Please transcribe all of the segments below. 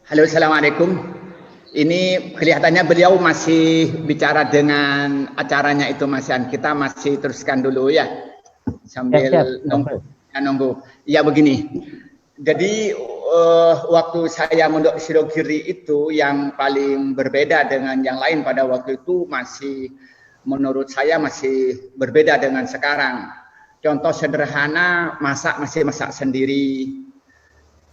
Halo, assalamualaikum. Ini kelihatannya beliau masih bicara dengan acaranya itu, Mas Yan. Kita masih teruskan dulu ya, sambil Siap, nunggu. Ya begini. Jadi waktu saya mondok Sidogiri itu yang paling berbeda dengan yang lain pada waktu itu masih menurut saya masih berbeda dengan sekarang. Contoh sederhana, masih masak sendiri.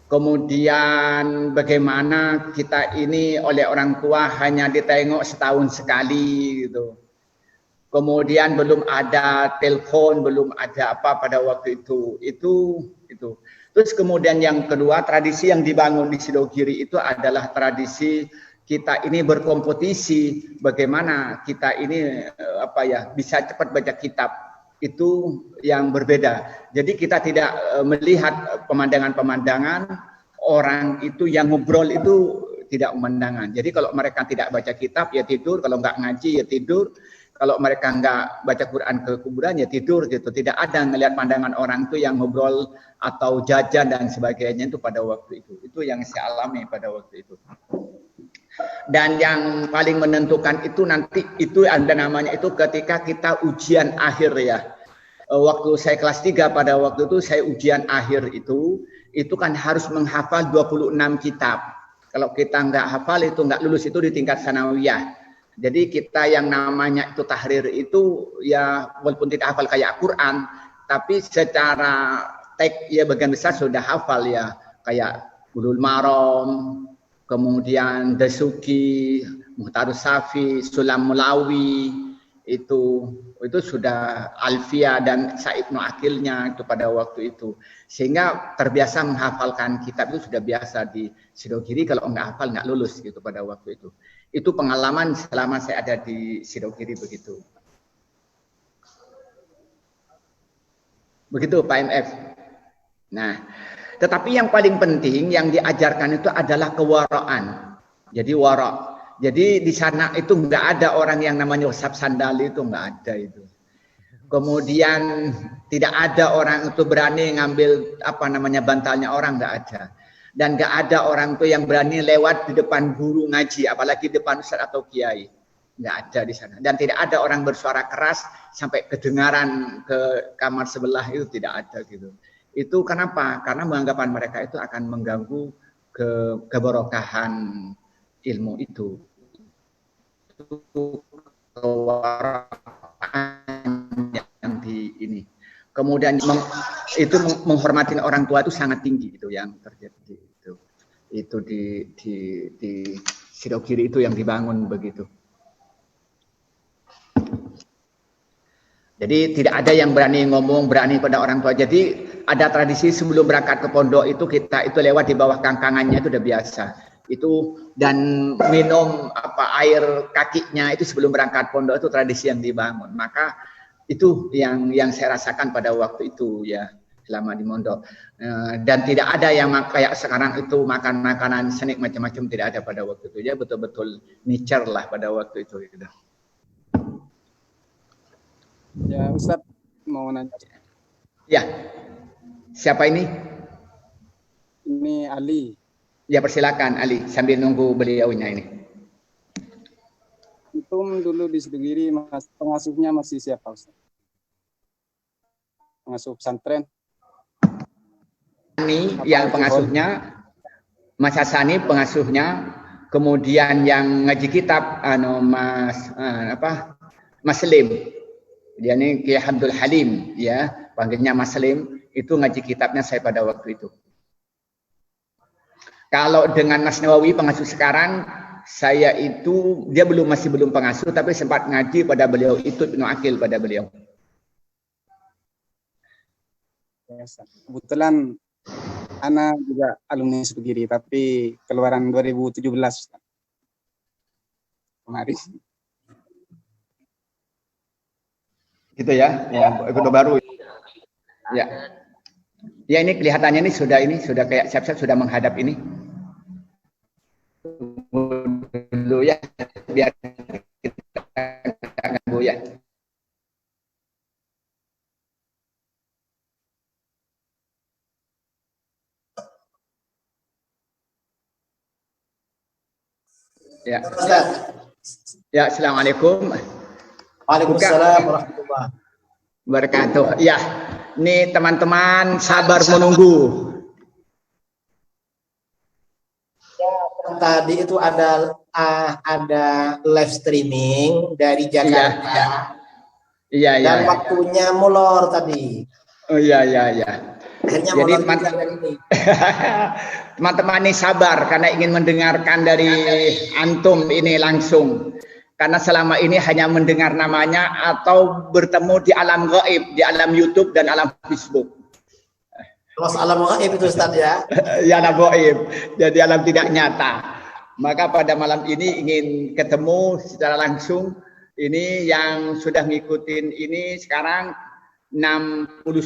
Kemudian bagaimana kita ini oleh orang tua hanya ditengok setahun sekali gitu. Kemudian belum ada telepon, belum ada apa pada waktu itu. Itu. Terus kemudian yang kedua, tradisi yang dibangun di Sidogiri itu adalah tradisi kita ini berkompetisi bagaimana kita ini bisa cepat baca kitab. Itu yang berbeda. Jadi kita tidak melihat pemandangan-pemandangan orang itu yang ngobrol itu tidak pemandangan. Jadi kalau mereka tidak baca kitab ya tidur, kalau nggak ngaji ya tidur, kalau mereka nggak baca Quran ke kuburan ya tidur gitu. Tidak ada ngelihat pandangan orang itu yang ngobrol atau jajan dan sebagainya itu pada waktu itu. Itu yang saya alami pada waktu itu. Dan yang paling menentukan itu nanti itu ada namanya itu ketika kita ujian akhir ya. Waktu saya kelas 3 pada waktu itu saya ujian akhir itu kan harus menghafal 26 kitab. Kalau kita nggak hafal itu nggak lulus itu di tingkat sanawiyah. Jadi kita yang namanya itu tahrir itu ya walaupun tidak hafal kayak Quran, tapi secara teks ya bagian besar sudah hafal ya, kayak Ulul Maram, kemudian Dasuki, Muhtarus Safi, Sulam Mulawi, itu sudah Alfia dan Said Nu'akilnya itu pada waktu itu. Sehingga terbiasa menghafalkan kitab itu sudah biasa di Sidogiri, kalau nggak hafal nggak lulus gitu pada waktu itu. Itu pengalaman selama saya ada di Sidogiri begitu. Begitu Pak MF. Nah, tetapi yang paling penting yang diajarkan itu adalah kewaraan. Jadi wara'. Jadi di sana itu nggak ada orang yang namanya usap sandal, itu nggak ada itu. Kemudian tidak ada orang itu berani ngambil bantalnya orang, nggak ada. Dan nggak ada orang itu yang berani lewat di depan guru ngaji, apalagi depan ustaz atau kiai. Nggak ada di sana. Dan tidak ada orang bersuara keras sampai kedengaran ke kamar sebelah, itu tidak ada gitu. Itu kenapa? Karena menganggapan mereka itu akan mengganggu keberkahan ilmu itu. Yang di ini. Kemudian itu menghormati orang tua itu sangat tinggi itu yang terjadi itu. Itu di Sidogiri itu yang dibangun begitu. Jadi tidak ada yang berani ngomong, berani pada orang tua. Jadi ada tradisi sebelum berangkat ke pondok itu kita itu lewat di bawah kangkangannya itu udah biasa. Itu dan minum air kakinya itu sebelum berangkat pondok itu tradisi yang dibangun. Maka itu yang saya rasakan pada waktu itu ya selama di pondok. Dan tidak ada yang kayak sekarang itu makan makanan senik macam-macam, tidak ada pada waktu itu. Ya betul-betul nature lah pada waktu itu gitu. Ya, Ustaz mau nanya. Ya, siapa ini? Ini Ali. Ya persilakan Ali, sambil nunggu beliaunya ini. Itu dulu di Sidogiri pengasuhnya masih siapa Ustaz? Pengasuh pesantren? Ini yang pengasuhnya, Mas Hasani pengasuhnya, kemudian yang ngaji kitab Mas Selim. Dia ini Kiai Abdul Halim ya, panggilnya Mas Selim, itu ngaji kitabnya saya pada waktu itu. Kalau dengan Mas Nawawi pengasuh sekarang, saya itu dia masih belum pengasuh, tapi sempat ngaji pada beliau itu Ibnu Akil pada beliau. Kebetulan Ana juga alumni Sidogiri, tapi keluaran 2017 kemarin. Gitu ya, udah baru. Ya. Ya ini kelihatannya ini sudah kayak siap-siap sudah menghadap ini. Dulu ya, biar kita ganggu ya. Ya. Ustaz. Ya, assalamualaikum. Waalaikumsalam warahmatullahi wabarakatuh. Ya, ini teman-teman sabar menunggu. Ya, tadi itu ada live streaming dari Jakarta. Iya. Dan waktunya molor tadi. Oh iya. Akhirnya jadi teman-teman ini sabar karena ingin mendengarkan dari antum ini langsung. Karena selama ini hanya mendengar namanya atau bertemu di alam gaib, di alam YouTube dan alam Facebook. Kalau alam gaib itu Ustaz ya? Ya, alam gaib, jadi alam tidak nyata. Maka pada malam ini ingin ketemu secara langsung. Ini yang sudah ngikutin ini sekarang 69.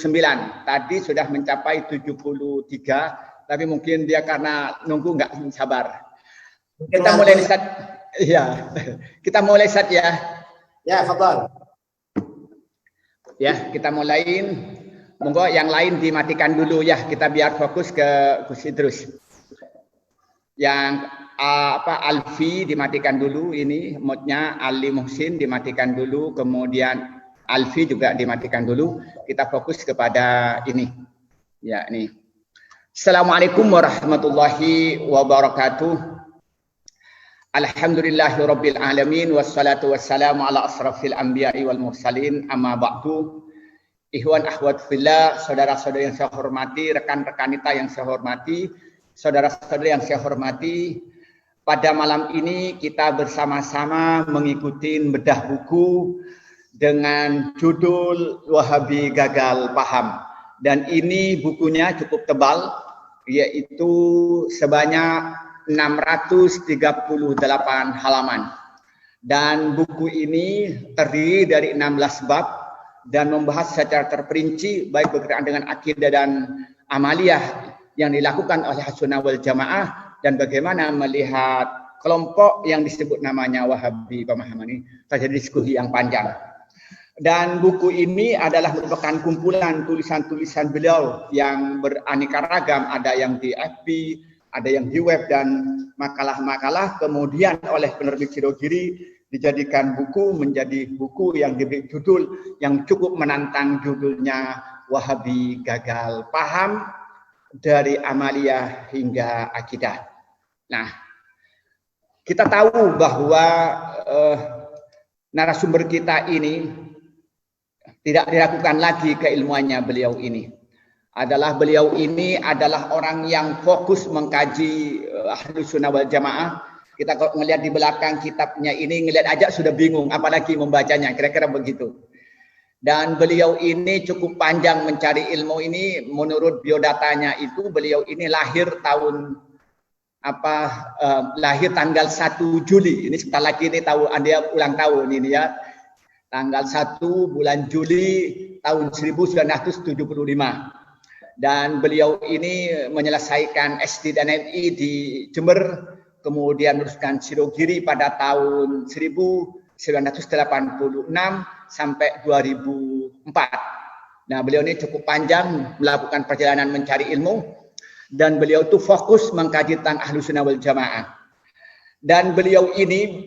Tadi sudah mencapai 73, tapi mungkin dia karena nunggu nggak sabar. Kita mulai Ustaz. Iya. Kita mulai Ustaz ya. Ya, fadhal. Ya, kita mulain. Monggo yang lain dimatikan dulu ya, kita biar fokus ke Gus Idrus. Yang Alfi dimatikan dulu, ini modnya Ali Muhsin dimatikan dulu, kemudian Alfi juga dimatikan dulu. Kita fokus kepada ini. Ya, ini. Assalamualaikum warahmatullahi wabarakatuh. Alhamdulillahirabbil alamin wassalatu wassalamu ala asrafil anbiya'i wal mursalin amma ba'du. Ikhwan akhwat fillah, saudara-saudara yang saya hormati, rekan-rekan kita yang saya hormati, saudara-saudara yang saya hormati, pada malam ini kita bersama-sama mengikuti bedah buku dengan judul Wahabi Gagal Paham. Dan ini bukunya cukup tebal, yaitu sebanyak 638 halaman. Dan buku ini terdiri dari 16 bab dan membahas secara terperinci baik berkaitan dengan akidah dan amaliyah yang dilakukan oleh Ahlussunnah wal Jamaah dan bagaimana melihat kelompok yang disebut namanya Wahabi pemahaman ini. Terjadi diskusi yang panjang. Dan buku ini adalah merupakan kumpulan tulisan-tulisan beliau yang beraneka ragam, ada yang di FB, ada yang di web, dan makalah-makalah kemudian oleh penerbit Sirogiri dijadikan buku, menjadi buku yang diberi judul yang cukup menantang, judulnya Wahabi Gagal Paham dari Amaliyah hingga Akidah. Nah, kita tahu bahwa narasumber kita ini tidak diragukan lagi keilmuannya beliau ini. Beliau ini adalah orang yang fokus mengkaji Ahlussunnah wal Jamaah. Kita kalau melihat di belakang kitabnya ini, ngelihat aja sudah bingung, apalagi membacanya, kira-kira begitu. Dan beliau ini cukup panjang mencari ilmu ini. Menurut biodatanya itu, beliau ini lahir tanggal 1 Juli. Ini sebentar lagi ini dia ulang tahun ini ya. Tanggal 1 bulan Juli tahun 1975. Dan beliau ini menyelesaikan SD dan MI di Jember, kemudian meneruskan Sirogiri pada tahun 1986 sampai 2004. Nah, beliau ini cukup panjang melakukan perjalanan mencari ilmu, dan beliau itu fokus mengkaji tentang Ahlussunnah wal Jamaah. Dan beliau ini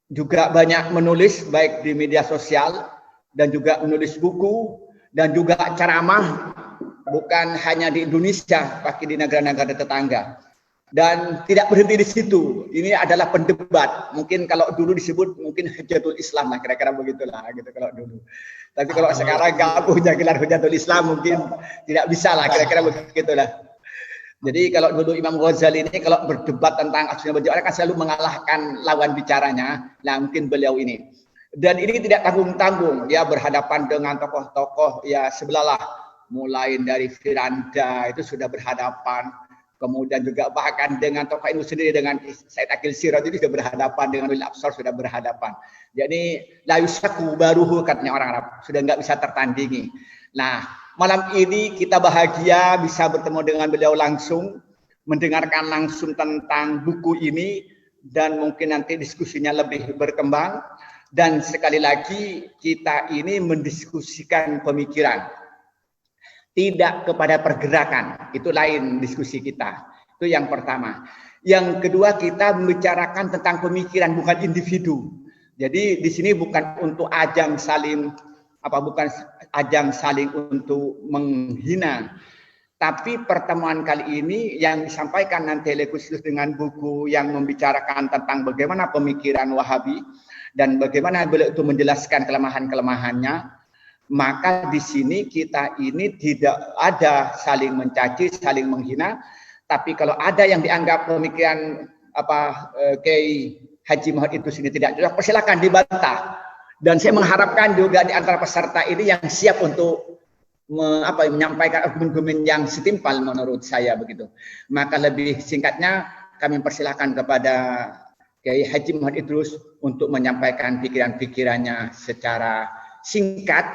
juga banyak menulis baik di media sosial dan juga menulis buku dan juga ceramah, bukan hanya di Indonesia, tapi di negara-negara tetangga. Dan tidak berhenti di situ. Ini adalah pendebat. Mungkin kalau dulu disebut mungkin Hujatul Islam lah, kira-kira begitulah gitu kalau dulu. Tapi kalau sekarang nggak punya gelar Hujatul Islam, mungkin tidak bisa lah, kira-kira begitulah. Jadi kalau dulu Imam Ghazali ini kalau berdebat tentang Ahlussunnah wal Jamaah kan selalu mengalahkan lawan bicaranya. Nah, mungkin beliau ini. Dan ini tidak tanggung-tanggung, dia berhadapan dengan tokoh-tokoh ya sebelah lah. Mulai dari Firanda itu sudah berhadapan, kemudian juga bahkan dengan tokoh itu sendiri, dengan Said Aqil Siraj itu sudah berhadapan, dengan Ulil Absar sudah berhadapan. Jadi la yusaku baruhu katanya orang Arab, sudah nggak bisa tertandingi. Nah, malam ini kita bahagia bisa bertemu dengan beliau langsung, mendengarkan langsung tentang buku ini, dan mungkin nanti diskusinya lebih berkembang. Dan sekali lagi kita ini mendiskusikan pemikiran, tidak kepada pergerakan. Itu lain diskusi kita. Itu yang pertama. Yang kedua, kita membicarakan tentang pemikiran, bukan individu. Jadi di sini bukan untuk ajang saling untuk menghina. Tapi pertemuan kali ini yang disampaikan nanti oleh khusus dengan buku yang membicarakan tentang bagaimana pemikiran Wahabi dan bagaimana beliau itu menjelaskan kelemahan-kelemahannya, maka di sini kita ini tidak ada saling mencaci, saling menghina. Tapi kalau ada yang dianggap pemikiran Kiai Haji Muhammad itu sini tidak cocok, persilakan dibantah. Dan saya mengharapkan juga di antara peserta ini yang siap untuk menyampaikan argumen-argumen yang setimpal menurut saya begitu. Maka lebih singkatnya kami persilahkan kepada Kiai Haji Muhammad Idrus untuk menyampaikan pikiran-pikirannya secara singkat,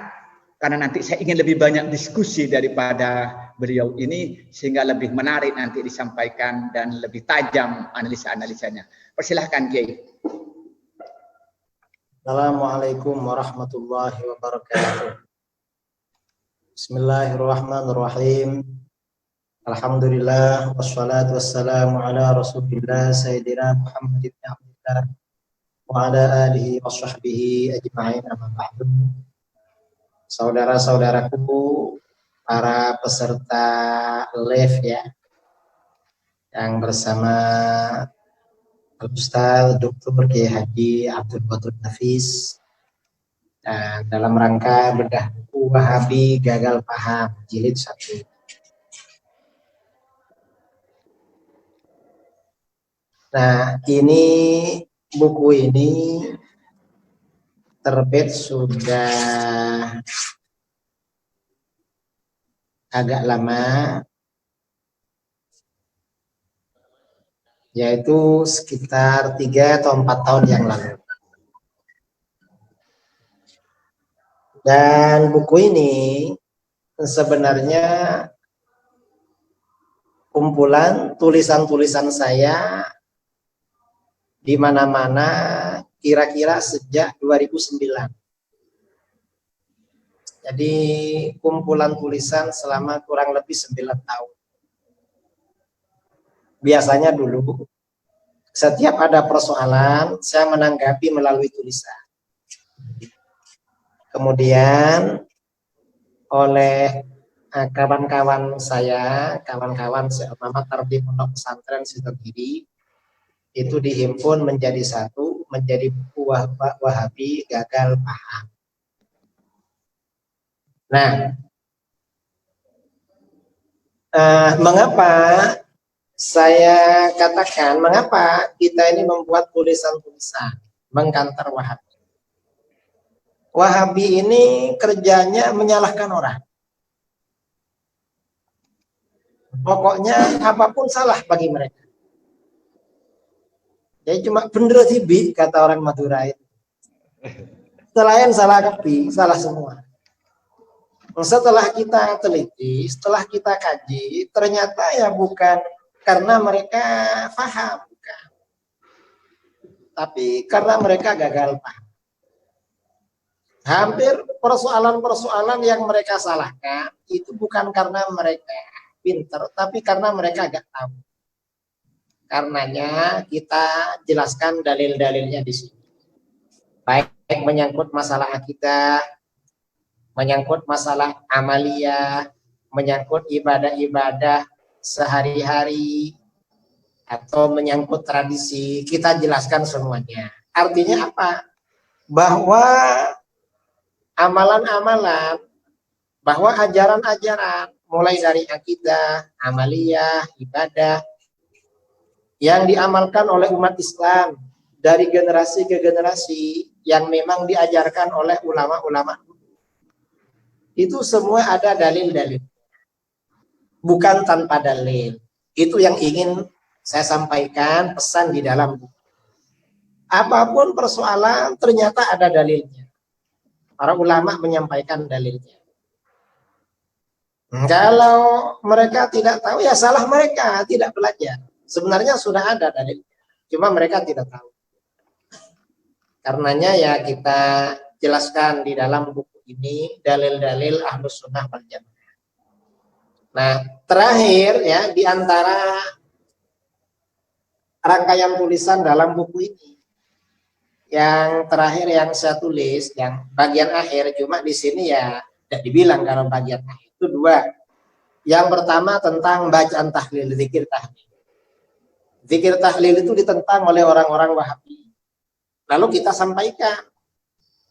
karena nanti saya ingin lebih banyak diskusi daripada beliau ini sehingga lebih menarik nanti disampaikan dan lebih tajam analisa-analisanya. Persilahkan Kiai. Assalamualaikum warahmatullahi wabarakatuh. Bismillahirrahmanirrahim. Alhamdulillah wassalatu wassalamu ala Rasulillah Sayyidina Muhammad ibn Abdullah wa ala alihi wa sahbihi ajma'in, amma ba'du. Saudara-saudaraku, para peserta live ya, yang bersama Al-Ustaz Dr. Kiai Haji Abdul Qadir Nafis, dan dalam rangka bedah buku Wahabi Gagal Paham jilid 1. Nah, ini buku ini terbit sudah agak lama, yaitu sekitar 3 atau 4 tahun yang lalu. Dan buku ini sebenarnya kumpulan tulisan-tulisan saya di mana-mana kira-kira sejak 2009. Jadi kumpulan tulisan selama kurang lebih 9 tahun. Biasanya dulu setiap ada persoalan saya menanggapi melalui tulisan. Kemudian oleh kawan-kawan saya, kawan-kawan seumpama di Pondok Pesantren Sitorgiri, itu dihimpun menjadi satu, menjadi buku Wahabi Gagal Paham. Nah, mengapa saya katakan, mengapa kita ini membuat tulisan-tulisan mengkantar Wahabi? Wahabi ini kerjanya menyalahkan orang. Pokoknya apapun salah bagi mereka. Jadi cuma bener sih bi, kata orang Madura itu. Selain salah kepi, salah semua. Setelah kita teliti, setelah kita kaji, ternyata ya bukan karena mereka paham, bukan. Tapi karena mereka gagal paham. Hampir persoalan-persoalan yang mereka salahkan itu bukan karena mereka pintar, tapi karena mereka gak tahu. Karenanya kita jelaskan dalil-dalilnya di sini. Baik menyangkut masalah akidah, menyangkut masalah amaliyah, menyangkut ibadah-ibadah sehari-hari, atau menyangkut tradisi, kita jelaskan semuanya. Artinya apa? Bahwa amalan-amalan, bahwa ajaran-ajaran mulai dari akidah, amaliyah, ibadah yang diamalkan oleh umat Islam dari generasi ke generasi yang memang diajarkan oleh ulama-ulama, itu semua ada dalil-dalil. Bukan tanpa dalil. Itu yang ingin saya sampaikan pesan di dalam buku. Apapun persoalan ternyata ada dalilnya. Para ulama menyampaikan dalilnya. Kalau mereka tidak tahu, ya salah mereka, tidak belajar. Sebenarnya sudah ada dalilnya, cuma mereka tidak tahu. Karenanya ya kita jelaskan di dalam buku ini dalil-dalil Ahlus Sunnah wal Jamaah. Nah, terakhir ya, di antara rangkaian tulisan dalam buku ini. Yang terakhir yang saya tulis, yang bagian akhir, cuma di sini ya tidak dibilang kalau bagian akhir itu 2. Yang pertama tentang bacaan tahlil, zikir tahlil. Zikir tahlil itu ditentang oleh orang-orang Wahabi. Lalu kita sampaikan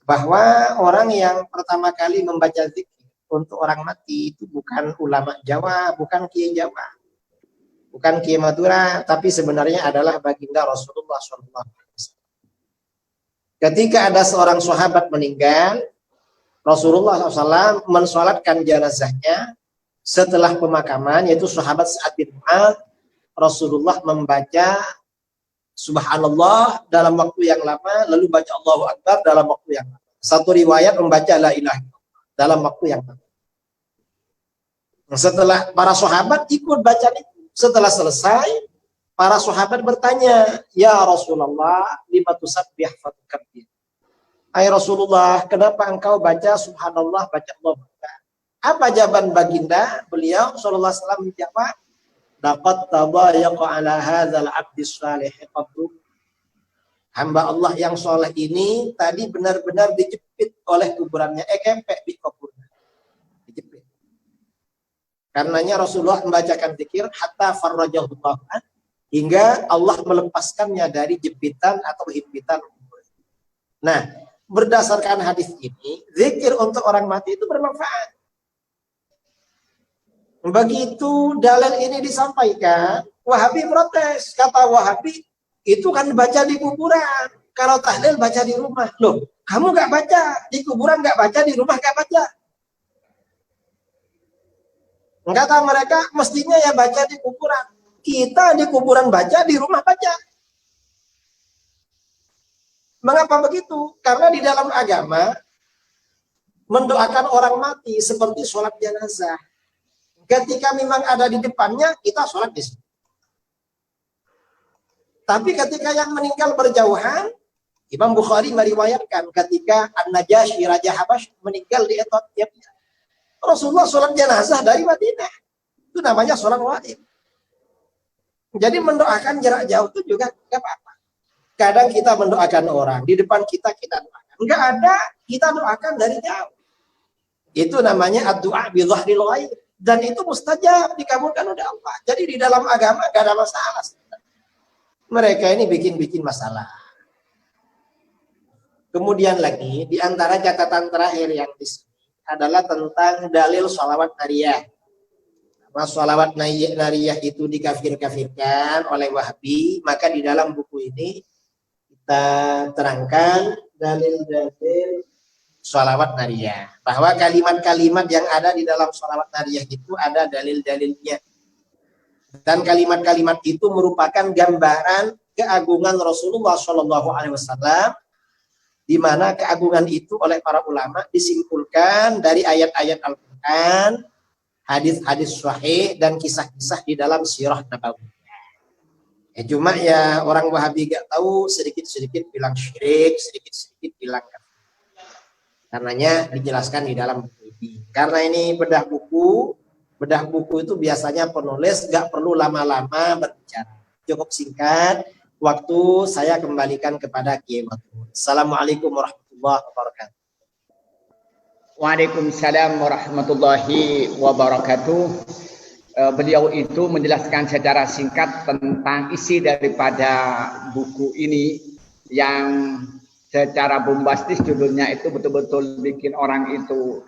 bahwa orang yang pertama kali membaca zikir untuk orang mati itu bukan ulama Jawa, bukan kiai Jawa, bukan kiai Madura, tapi sebenarnya adalah baginda Rasulullah SAW. Ketika ada seorang sahabat meninggal, Rasulullah SAW mensolatkan jenazahnya. Setelah pemakaman, yaitu sahabat Sa'ad bin Mu'adz, Rasulullah membaca Subhanallah dalam waktu yang lama, lalu baca Allahu Akbar dalam waktu yang lama. Satu riwayat membaca La ilaha illallah dalam waktu yang lama. Setelah para sahabat ikut baca itu, setelah selesai, para sahabat bertanya, Ya Rasulullah, lima tusabbih fatukabbir. Hai Rasulullah, kenapa engkau baca Subhanallah, baca Allahu Akbar? Apa jawaban baginda? Beliau sallallahu alaihi wasallam menjawab, "Laqad tabayyaqa ala hadzal 'abdis salih qabru." Hamba Allah yang soleh ini tadi benar-benar dijepit oleh kuburannya, kempek di kuburnya. Dijepit. Karenanya Rasulullah membacakan zikir hatta farrajahu Allah, hingga Allah melepaskannya dari jepitan atau himpitan kubur. Nah, berdasarkan hadis ini, zikir untuk orang mati itu bermanfaat. Begitu dalil ini disampaikan, Wahabi protes. Kata Wahabi, itu kan baca di kuburan. Kalau tahlil baca di rumah. Loh, kamu nggak baca. Di kuburan nggak baca, di rumah nggak baca. Kata mereka, mestinya ya baca di kuburan. Kita di kuburan baca, di rumah baca. Mengapa begitu? Karena di dalam agama, mendoakan orang mati seperti sholat jenazah. Ketika memang ada di depannya, kita sholat di situ. Tapi ketika yang meninggal berjauhan, Imam Bukhari meriwayatkan ketika An-Najasyi Raja Habash meninggal di Ethiopia, Rasulullah sholat jenazah dari Madinah. Itu namanya sholat wajib. Jadi mendoakan jarak jauh itu juga tidak apa-apa. Kadang kita mendoakan orang, di depan kita doakan. Enggak ada, kita doakan dari jauh. Itu namanya ad-du'a bi dhahril ghaib. Dan itu mustajab, dikabulkan oleh Allah. Jadi di dalam agama gak ada masalah. Mereka ini bikin masalah. Kemudian lagi, di antara catatan terakhir yang di sini adalah tentang dalil sholawat nariyah. Karena sholawat nariyah itu dikafir-kafirkan oleh Wahabi, maka di dalam buku ini kita terangkan dalil-dalil sholawat nariyah. Bahwa kalimat-kalimat yang ada di dalam sholawat nariyah itu ada dalil-dalilnya. Dan kalimat-kalimat itu merupakan gambaran keagungan Rasulullah SAW, di mana keagungan itu oleh para ulama disimpulkan dari ayat-ayat Al-Quran, hadis-hadis sahih, dan kisah-kisah di dalam sirah Nabawi. Ya, cuma ya orang Wahabi gak tahu, sedikit-sedikit bilang syirik, sedikit-sedikit bilang kafir. Karenanya dijelaskan di dalam buku ini. Karena ini bedah buku itu biasanya penulis gak perlu lama-lama berbicara. Cukup singkat, waktu saya kembalikan kepada Kiai Matur. Assalamualaikum warahmatullahi wabarakatuh. Waalaikumsalam warahmatullahi wabarakatuh. Beliau itu menjelaskan secara singkat tentang isi daripada buku ini yang secara bombastis judulnya itu betul-betul bikin orang itu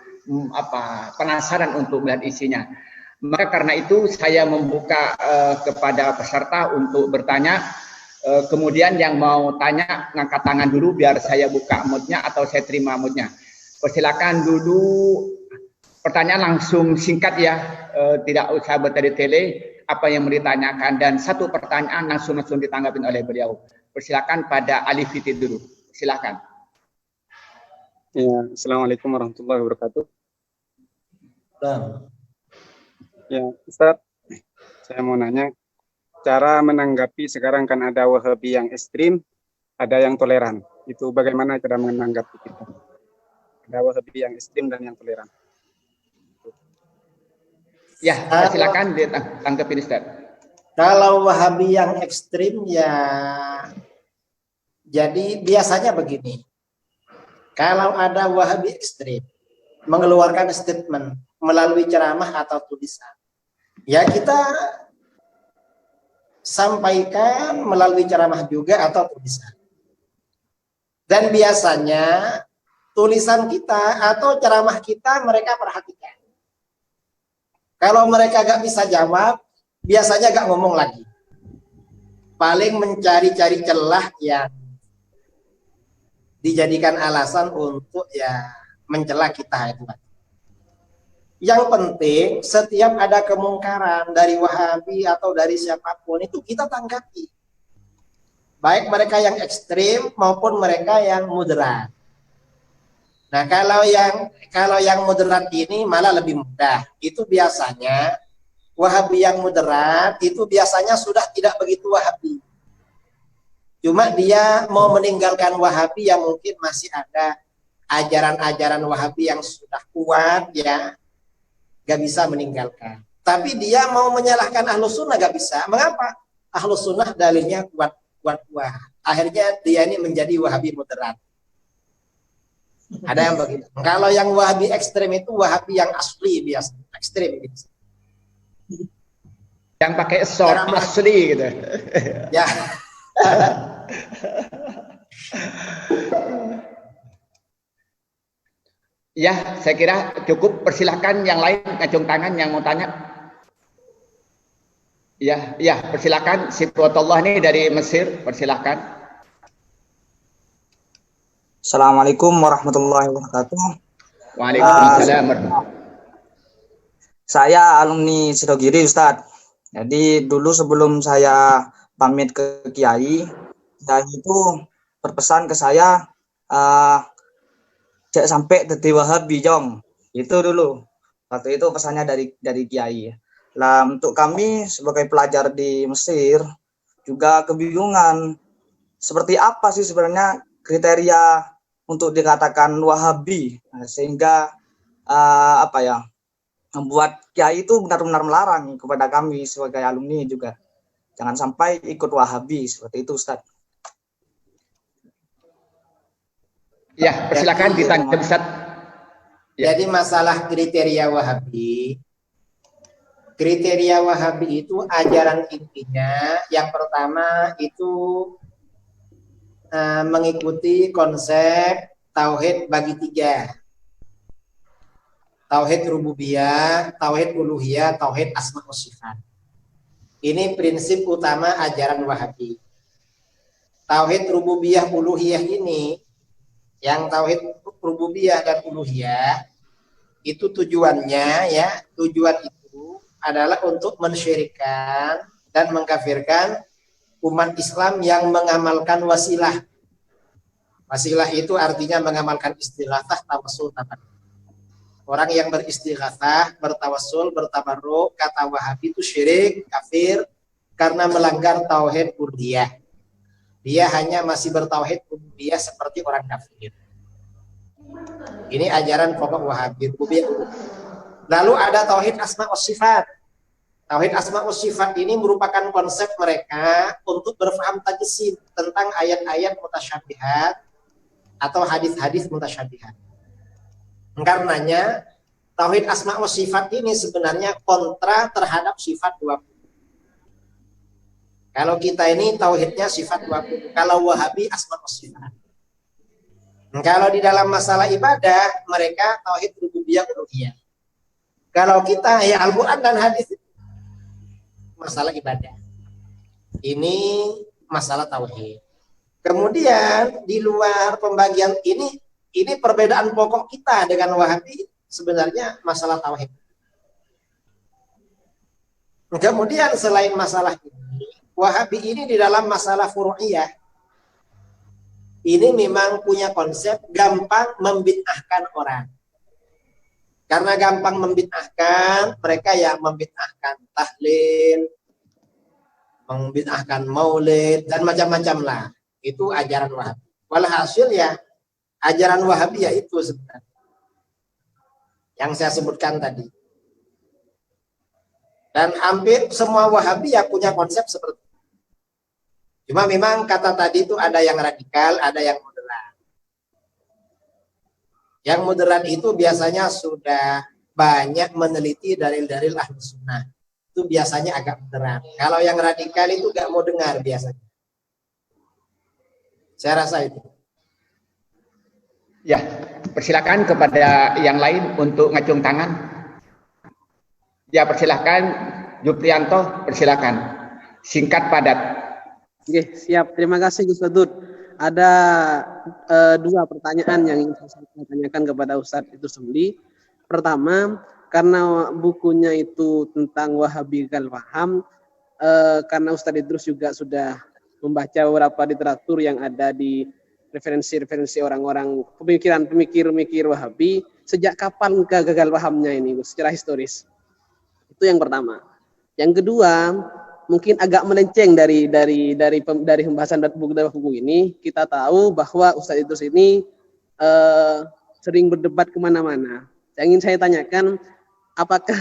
penasaran untuk melihat isinya. Maka karena itu saya membuka kepada peserta untuk bertanya. Kemudian yang mau tanya ngangkat tangan dulu biar saya buka moodnya atau saya terima moodnya. Persilakan dulu pertanyaan langsung singkat ya, tidak usah bertele-tele apa yang mau ditanyakan, dan satu pertanyaan langsung ditanggapi oleh beliau. Persilakan pada Ali Fitri dulu. Silakan. Ya, Assalamualaikum warahmatullahi wabarakatuh. Ya, Ustaz, saya mau nanya, cara menanggapi sekarang kan ada Wahabi yang ekstrim, ada yang toleran. Itu bagaimana cara menanggapi kita? Ada Wahabi yang ekstrim dan yang toleran. Ya, silakan ditanggapi Ustaz. Kalau Wahabi yang ekstrim ya, jadi biasanya begini. Kalau ada Wahabi ekstrim mengeluarkan statement melalui ceramah atau tulisan, ya kita sampaikan melalui ceramah juga atau tulisan. Dan biasanya tulisan kita atau ceramah kita mereka perhatikan. Kalau mereka gak bisa jawab, biasanya gak ngomong lagi. Paling mencari-cari celah yang dijadikan alasan untuk ya mencela kita itu. Yang penting setiap ada kemungkaran dari Wahabi atau dari siapapun itu kita tanggapi. Baik mereka yang ekstrim maupun mereka yang moderat. Nah, kalau yang moderat ini malah lebih mudah. Itu biasanya Wahabi yang moderat itu biasanya sudah tidak begitu Wahabi. Cuma dia mau meninggalkan Wahabi yang mungkin masih ada ajaran-ajaran Wahabi yang sudah kuat ya, gak bisa meninggalkan. Tapi dia mau menyalahkan Ahlus Sunnah gak bisa. Mengapa? Ahlus Sunnah dalilnya kuat. Akhirnya dia ini menjadi Wahabi moderat. Ada yang begitu. Kalau yang Wahabi ekstrem itu Wahabi yang asli biasa, ekstrem gitu. Yang pakai short asli gitu. Ya. Ya, saya kira cukup. Persilakan yang lain ngacung tangan yang mau tanya. Ya, persilakan. Sifatullah nih dari Mesir, persilakan. Assalamualaikum warahmatullahi wabarakatuh. Waalaikumsalam. Saya alumni Sidogiri, Ustadz. Jadi dulu sebelum saya pamit ke Kiai, Kiai itu berpesan ke saya, jangan sampai jadi Wahabi, Jong. Itu dulu. Waktu itu pesannya dari Kiai. Lah untuk kami sebagai pelajar di Mesir juga kebingungan seperti apa sih sebenarnya kriteria untuk dikatakan Wahabi, sehingga membuat Kiai itu benar-benar melarang kepada kami sebagai alumni juga jangan sampai ikut Wahabi seperti itu, Ustadz. Ya, persilakan ditanggapi, Ustadz. Ya. Jadi masalah kriteria Wahabi itu ajaran intinya yang pertama itu mengikuti konsep tauhid bagi tiga. Tauhid rububiyah, tauhid uluhiyah, tauhid asma wa sifat. Ini prinsip utama ajaran Wahabi. Tauhid rububiyah uluhiyah ini, yang tauhid rububiyah dan uluhiyah itu tujuannya tujuan itu adalah untuk mensyirikkan dan mengkafirkan umat Islam yang mengamalkan wasilah. Wasilah itu artinya mengamalkan istighatsah, tawassul, tabarruk. Orang yang beristighatsah, bertawassul, bertabarruk, kata Wahabi itu syirik, kafir karena melanggar tauhid uluhiyah. Dia hanya masih bertauhid uluhiyah seperti orang kafir. Ini ajaran pokok Wahabi. Lalu ada tauhid asma wa sifat. Tauhid asma wa sifat ini merupakan konsep mereka untuk berfaham tajsim tentang ayat-ayat mutasyabihat atau hadis-hadis mutasyabihat. Karenanya tauhid asma wa sifat ini sebenarnya kontra terhadap sifat 20. Kalau kita ini tauhidnya sifat 20, kalau Wahabi asma wa sifat. Kalau di dalam masalah ibadah mereka tauhid rububiyah uluhiyah. Kalau kita ya Al-Qur'an dan hadis masalah ibadah. Ini masalah tauhid. Kemudian di luar pembagian ini perbedaan pokok kita dengan Wahabi sebenarnya masalah tauhid. Kemudian selain masalah ini, Wahabi ini di dalam masalah furu'iyah ini memang punya konsep gampang membid'ahkan orang. Karena gampang membid'ahkan, mereka yang membid'ahkan tahlil, membid'ahkan maulid, dan macam-macam lah. Itu ajaran Wahabi. Walhasil ya, ajaran Wahabi ya itu sebenarnya. Yang saya sebutkan tadi. Dan hampir semua Wahabi ya punya konsep seperti itu. Cuma memang kata tadi itu ada yang radikal, ada yang moderat. Yang moderat itu biasanya sudah banyak meneliti dalil-dalil ahli sunnah. Itu biasanya agak moderat. Kalau yang radikal itu gak mau dengar biasanya. Saya rasa itu. Ya, persilakan kepada yang lain untuk ngacung tangan. Ya, persilakan Juprianto, persilakan. Singkat padat. Oke, siap. Terima kasih Gus Badut. Ada dua pertanyaan yang ingin saya tanyakan kepada Ustadz itu sendiri. Pertama, karena bukunya itu tentang Wahabi Gagal Paham, karena Ustadz Idrus juga sudah membaca beberapa literatur yang ada di referensi-referensi orang-orang pemikir Wahabi, sejak kapan gagal pahamnya ini Gus, secara historis? Itu yang pertama. Yang kedua, mungkin agak melenceng dari pembahasan buku ini. Kita tahu bahwa Ustadz Idrus ini sering berdebat kemana-mana. Yang ingin saya tanyakan, apakah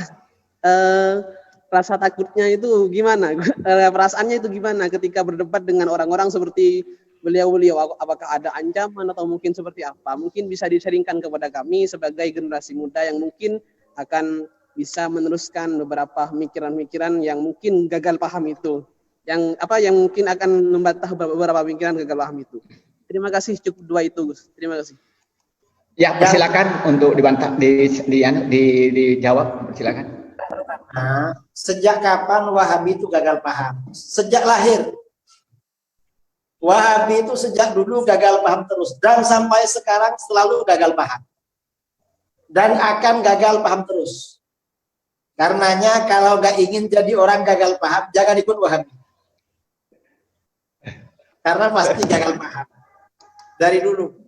rasa takutnya itu gimana? Perasaannya itu gimana ketika berdebat dengan orang-orang seperti beliau-beliau? Apakah ada ancaman atau mungkin seperti apa? Mungkin bisa diseringkan kepada kami sebagai generasi muda yang mungkin akan bisa meneruskan beberapa pemikiran-pemikiran yang mungkin gagal paham itu. Yang mungkin akan membantah beberapa pemikiran gagal paham itu. Terima kasih, cukup dua itu, Gus. Terima kasih. Ya, persilakan untuk dibantah, dijawab, persilakan. Nah, sejak kapan Wahabi itu gagal paham? Sejak lahir. Wahabi itu sejak dulu gagal paham terus. Dan sampai sekarang selalu gagal paham. Dan akan gagal paham terus. Karenanya kalau gak ingin jadi orang gagal paham, jangan ikut Wahabi. Karena pasti gagal paham. Dari dulu.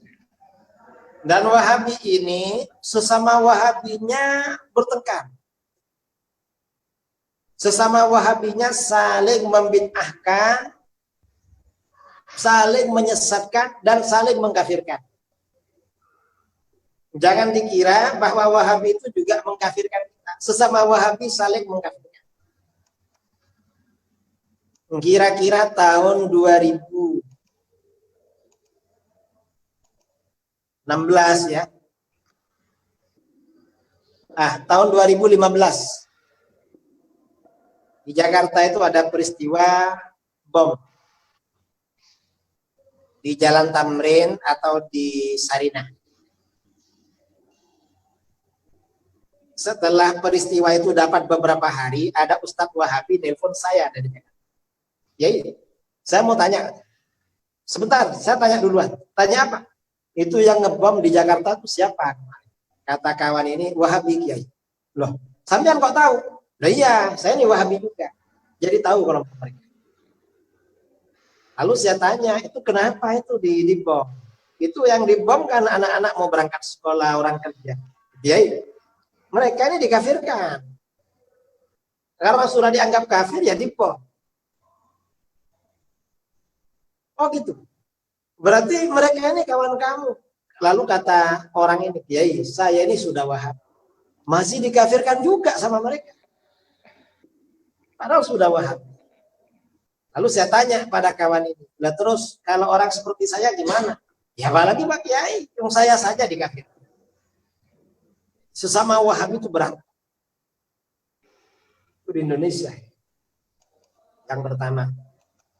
Dan Wahabi ini, sesama Wahabinya bertengkar. Sesama Wahabinya saling membid'ahkan, saling menyesatkan, dan saling mengkafirkan. Jangan dikira bahwa Wahabi itu juga mengkafirkan kita. Sesama Wahabi saling mengkafirkan. Kira-kira tahun 2016 ya. Tahun 2015. Di Jakarta itu ada peristiwa bom. Di Jalan Tamrin atau di Sarinah. Setelah peristiwa itu dapat beberapa hari, ada Ustadz Wahabi nelpon saya dari Jakarta. Ya, saya mau tanya. Sebentar, saya tanya duluan. Tanya apa? Itu yang ngebom di Jakarta itu siapa? Kata kawan ini, Wahabi Kiai. Loh, sampean kok tahu? Loh iya, saya ini Wahabi juga. Jadi tahu kalau mereka. Lalu saya tanya, itu kenapa itu dibom? Itu yang dibom kan anak-anak mau berangkat sekolah, orang kerja. Kiai. Mereka ini dikafirkan. Karena sudah dianggap kafir, ya dibom. Oh gitu. Berarti mereka ini kawan kamu. Lalu kata orang ini, Kiai, saya ini sudah Wahabi. Masih dikafirkan juga sama mereka. Padahal sudah Wahabi. Lalu saya tanya pada kawan ini, lah terus kalau orang seperti saya gimana? Ya apalagi Pak Kiai, yang saya saja dikafirkan. Sesama Wahabi itu berat. Itu di Indonesia. Yang pertama.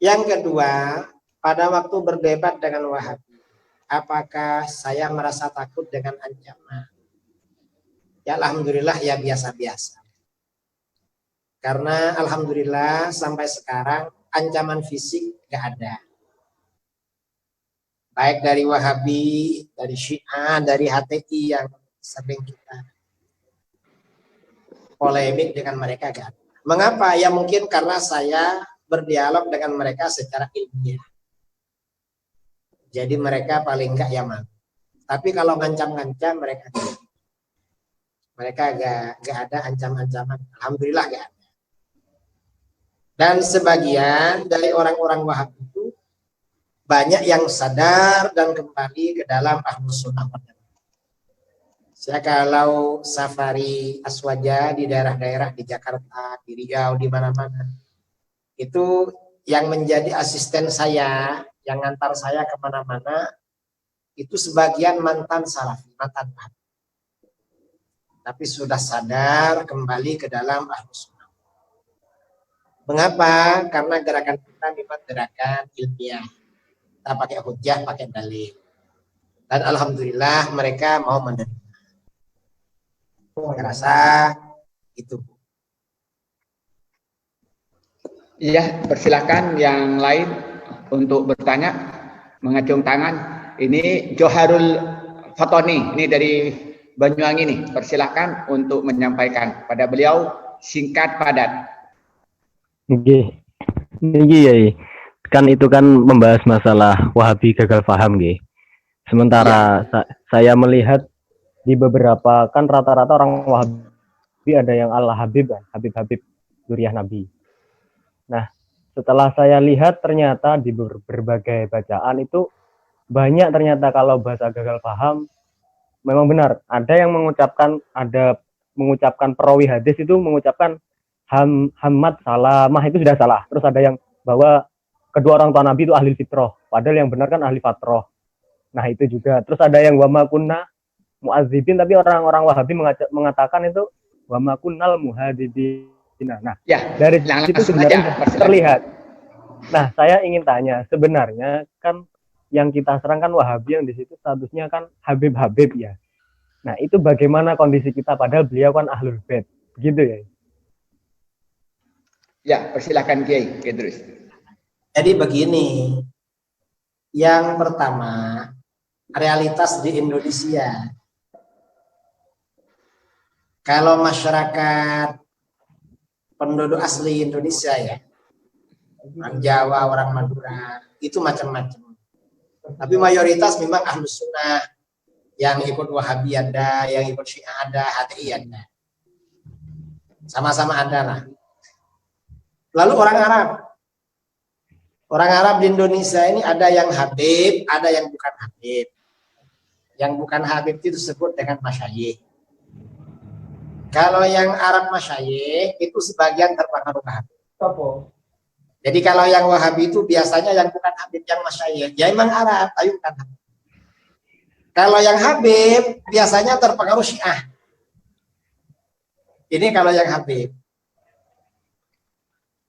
Yang kedua, pada waktu berdebat dengan Wahabi, apakah saya merasa takut dengan ancaman? Ya alhamdulillah ya biasa-biasa. Karena alhamdulillah sampai sekarang ancaman fisik gak ada. Baik dari Wahabi, dari Syiah, dari HTI yang sering kita polemik dengan mereka gak ada. Mengapa? Ya mungkin karena saya berdialog dengan mereka secara ilmiah. Jadi mereka paling enggak ya malu. Tapi kalau ngancam-ngancam mereka tidak. Mereka gak ada ancam-ancaman. Alhamdulillah gak ada. Dan sebagian dari orang-orang Wahabi itu banyak yang sadar dan kembali ke dalam Ahlus Sunnah wal Jamaah. Saya kalau safari Aswaja di daerah-daerah di Jakarta, di Riau, di mana-mana, itu yang menjadi asisten saya, yang ngantar saya kemana-mana, itu sebagian mantan salafi, mantan Wahabi. Tapi sudah sadar kembali ke dalam Ahlus Sunnah. Mengapa? Karena gerakan kita memang gerakan ilmiah. Kita pakai hujjah, pakai dalil. Dan alhamdulillah mereka mau menerima. Saya rasa itu. Iya, persilakan yang lain untuk bertanya, mengacung tangan. Ini Joharul Fatoni, ini dari Banyuwangi nih. Persilakan untuk menyampaikan pada beliau singkat padat. Nggih. Niki ya. Kan itu kan membahas masalah Wahabi gagal paham nggih. Sementara saya melihat di beberapa kan rata-rata orang Wahabi ada yang Allah Habib kan, Habib-Habib Zuriyah Nabi. Nah, setelah saya lihat ternyata di berbagai bacaan itu banyak ternyata kalau bahasa gagal paham memang benar. Ada yang mengucapkan perawi hadis itu mengucapkan Hamad Salamah itu sudah salah. Terus ada yang bahwa kedua orang tua Nabi itu ahli fitrah, padahal yang benar kan ahli fatrah. Nah itu juga. Terus ada yang wama kunna mu'adzibin, tapi orang-orang Wahabi mengatakan itu wama kunnal muhadzibin. Nah, Ya, dari situ sebenarnya terlihat. Nah, saya ingin tanya, sebenarnya kan yang kita serang kan Wahabi, yang di situ statusnya kan Habib-Habib ya. Nah, itu bagaimana kondisi kita padahal beliau kan Ahlul Bait. Begitu ya. Ya, persilakan Kiai, terus. Jadi begini, yang pertama, realitas di Indonesia. Kalau masyarakat penduduk asli Indonesia ya, orang Jawa, orang Madura, itu macam-macam. Tapi mayoritas memang Ahlus Sunnah, yang ikut Wahabi ada, yang ikut Syiah ada, HTI ada. Sama-sama ada lah. Lalu orang Arab. Orang Arab di Indonesia ini ada yang Habib, ada yang bukan Habib. Yang bukan Habib itu disebut dengan masyayikh. Kalau yang Arab masyayikh itu sebagian terpengaruh Habib. Jadi kalau yang Wahabi itu biasanya yang bukan Habib, yang masyayikh. Ya emang Arab, tapi bukan Habib. Kalau yang Habib biasanya terpengaruh Syiah. Ini kalau yang Habib.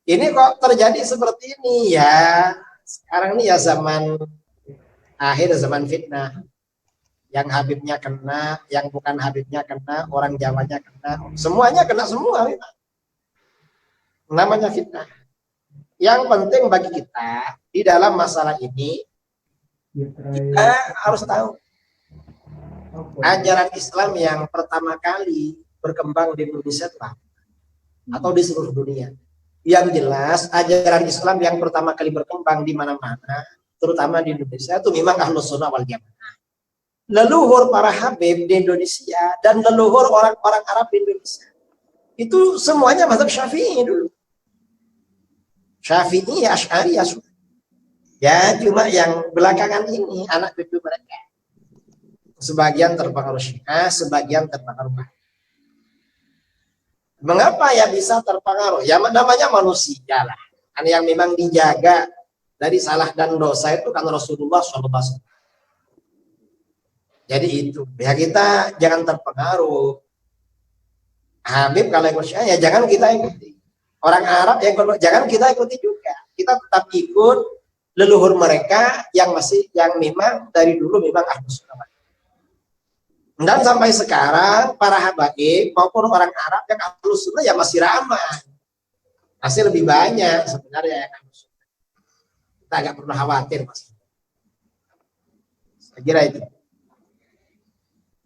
Ini kok terjadi seperti ini ya. Sekarang ini ya zaman akhir, zaman fitnah. Yang Habibnya kena, yang bukan Habibnya kena, orang Jawanya kena. Semuanya kena semua. Namanya fitnah. Yang penting bagi kita di dalam masalah ini, kita harus tahu ajaran Islam yang pertama kali berkembang di Indonesia itu apa? Atau di seluruh dunia. Yang jelas ajaran Islam yang pertama kali berkembang di mana-mana, terutama di Indonesia, itu memang Ahlus Sunnah wal Jamaah. Leluhur para Habib di Indonesia dan leluhur orang-orang Arab di Indonesia itu semuanya mazhab Syafi'i dulu. Syafi'i, Asy'ari, ya cuma yang belakangan ini anak cucu mereka sebagian terpengaruh Syiah, sebagian terpengaruh Wahabi. Mengapa ya bisa terpengaruh? Ya namanya manusia lah. Kan yang memang dijaga dari salah dan dosa itu kan Rasulullah SAW. Jadi itu. Ya kita jangan terpengaruh. Habib kalau ikut Syiah ya jangan kita ikuti. Orang Arab yang jangan kita ikuti juga. Kita tetap ikut leluhur mereka yang memang dari dulu memang Ahlus Sunnah. Dan sampai sekarang para habaib maupun orang Arab yang Ahlus Sunnah ya masih ramai. Masih lebih banyak sebenarnya yang Ahlus Sunnah. Kita agak perlu khawatir Mas. Saya kira itu.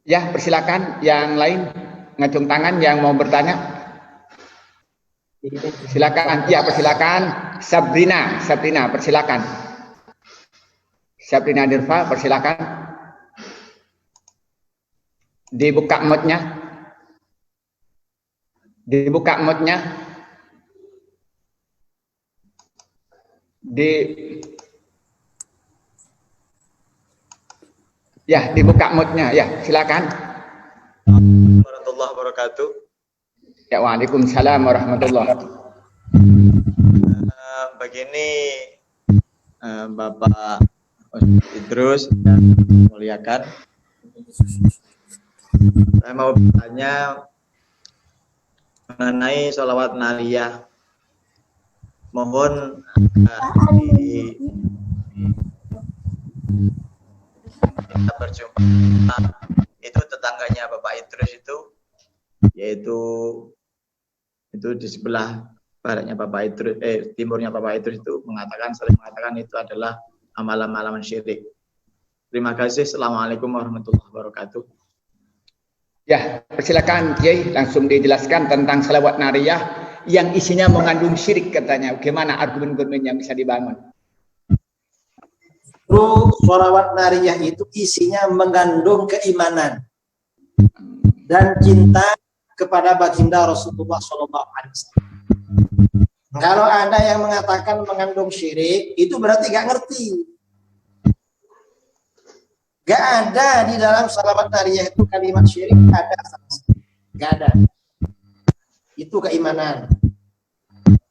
Ya, persilakan yang lain ngacung tangan yang mau bertanya. Silakan. Ya, persilakan. Sabrina, persilakan. Sabrina Dirfa, persilakan. Dibuka mic-nya. Dibuka mic-nya. Ya, dibuka mic-nya. Ya, silakan. wabarakatuh. Ya, waalaikumsalam warahmatullahi wabarakatuh. Begini Bapak Idrus yang muliakan, saya mau bertanya mengenai sholawat nariyah. Mohon kita berjumpa itu tetangganya Bapak Idrus itu, yaitu di sebelah baratnya Bapak Idrus, timurnya Bapak Idrus itu saling mengatakan itu adalah amalan-amalan syirik. Terima kasih. Assalamualaikum warahmatullahi wabarakatuh. Ya, persilakan Kiai langsung dijelaskan tentang salawat nariyah yang isinya mengandung syirik katanya. Bagaimana argumen-argumen yang bisa dibangun? Sholawat nariyah itu isinya mengandung keimanan dan cinta kepada baginda Rasulullah SAW. Kalau ada yang mengatakan mengandung syirik, itu berarti gak ngerti. Gak ada di dalam salawat nariyah itu kalimat syirik, gak ada. Gak ada. Itu keimanan.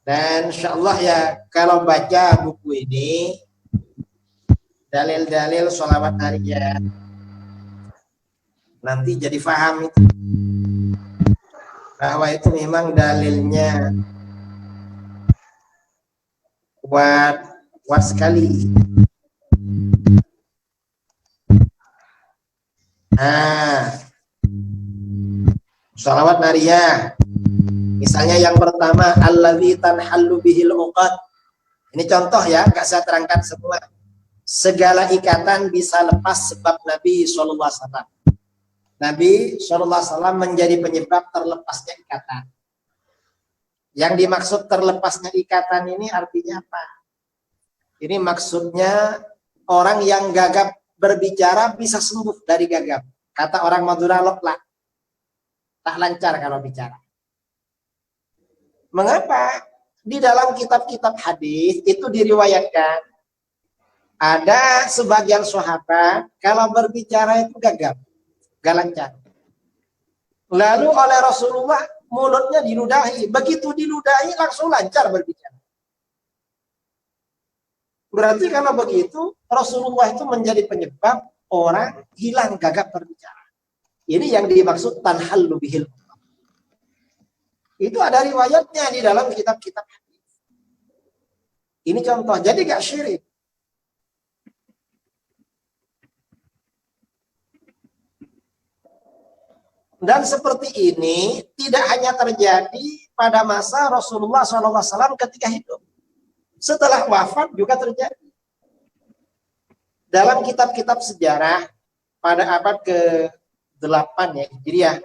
Dan insya Allah ya, kalau baca buku ini, dalil-dalil sholawat nariyah, nanti jadi paham itu. Bahwa itu memang dalilnya kuat sekali. Nah, sholawat nariyah, misalnya yang pertama, allazi tanhallu bihil uqad. Ini contoh ya, gak saya terangkan semua. Segala ikatan bisa lepas sebab Nabi SAW. Nabi SAW menjadi penyebab terlepasnya ikatan. Yang dimaksud terlepasnya ikatan ini artinya apa? Ini maksudnya orang yang gagap berbicara bisa sembuh dari gagap. Kata orang Madura, lokla, tak lancar kalau bicara. Mengapa? Di dalam kitab-kitab hadis itu diriwayatkan ada sebagian sahabat kalau berbicara itu gagap, gak lancar. Lalu oleh Rasulullah mulutnya diludahi, begitu diludahi langsung lancar berbicara. Berarti kalau begitu Rasulullah itu menjadi penyebab orang hilang gagap berbicara. Ini yang dimaksud tanhallu bihil. Itu ada riwayatnya di dalam kitab-kitab hadis. Ini contoh, jadi gak syirik. Dan seperti ini tidak hanya terjadi pada masa Rasulullah SAW ketika hidup. Setelah wafat juga terjadi. Dalam kitab-kitab sejarah pada abad ke-8 ya Hijriah,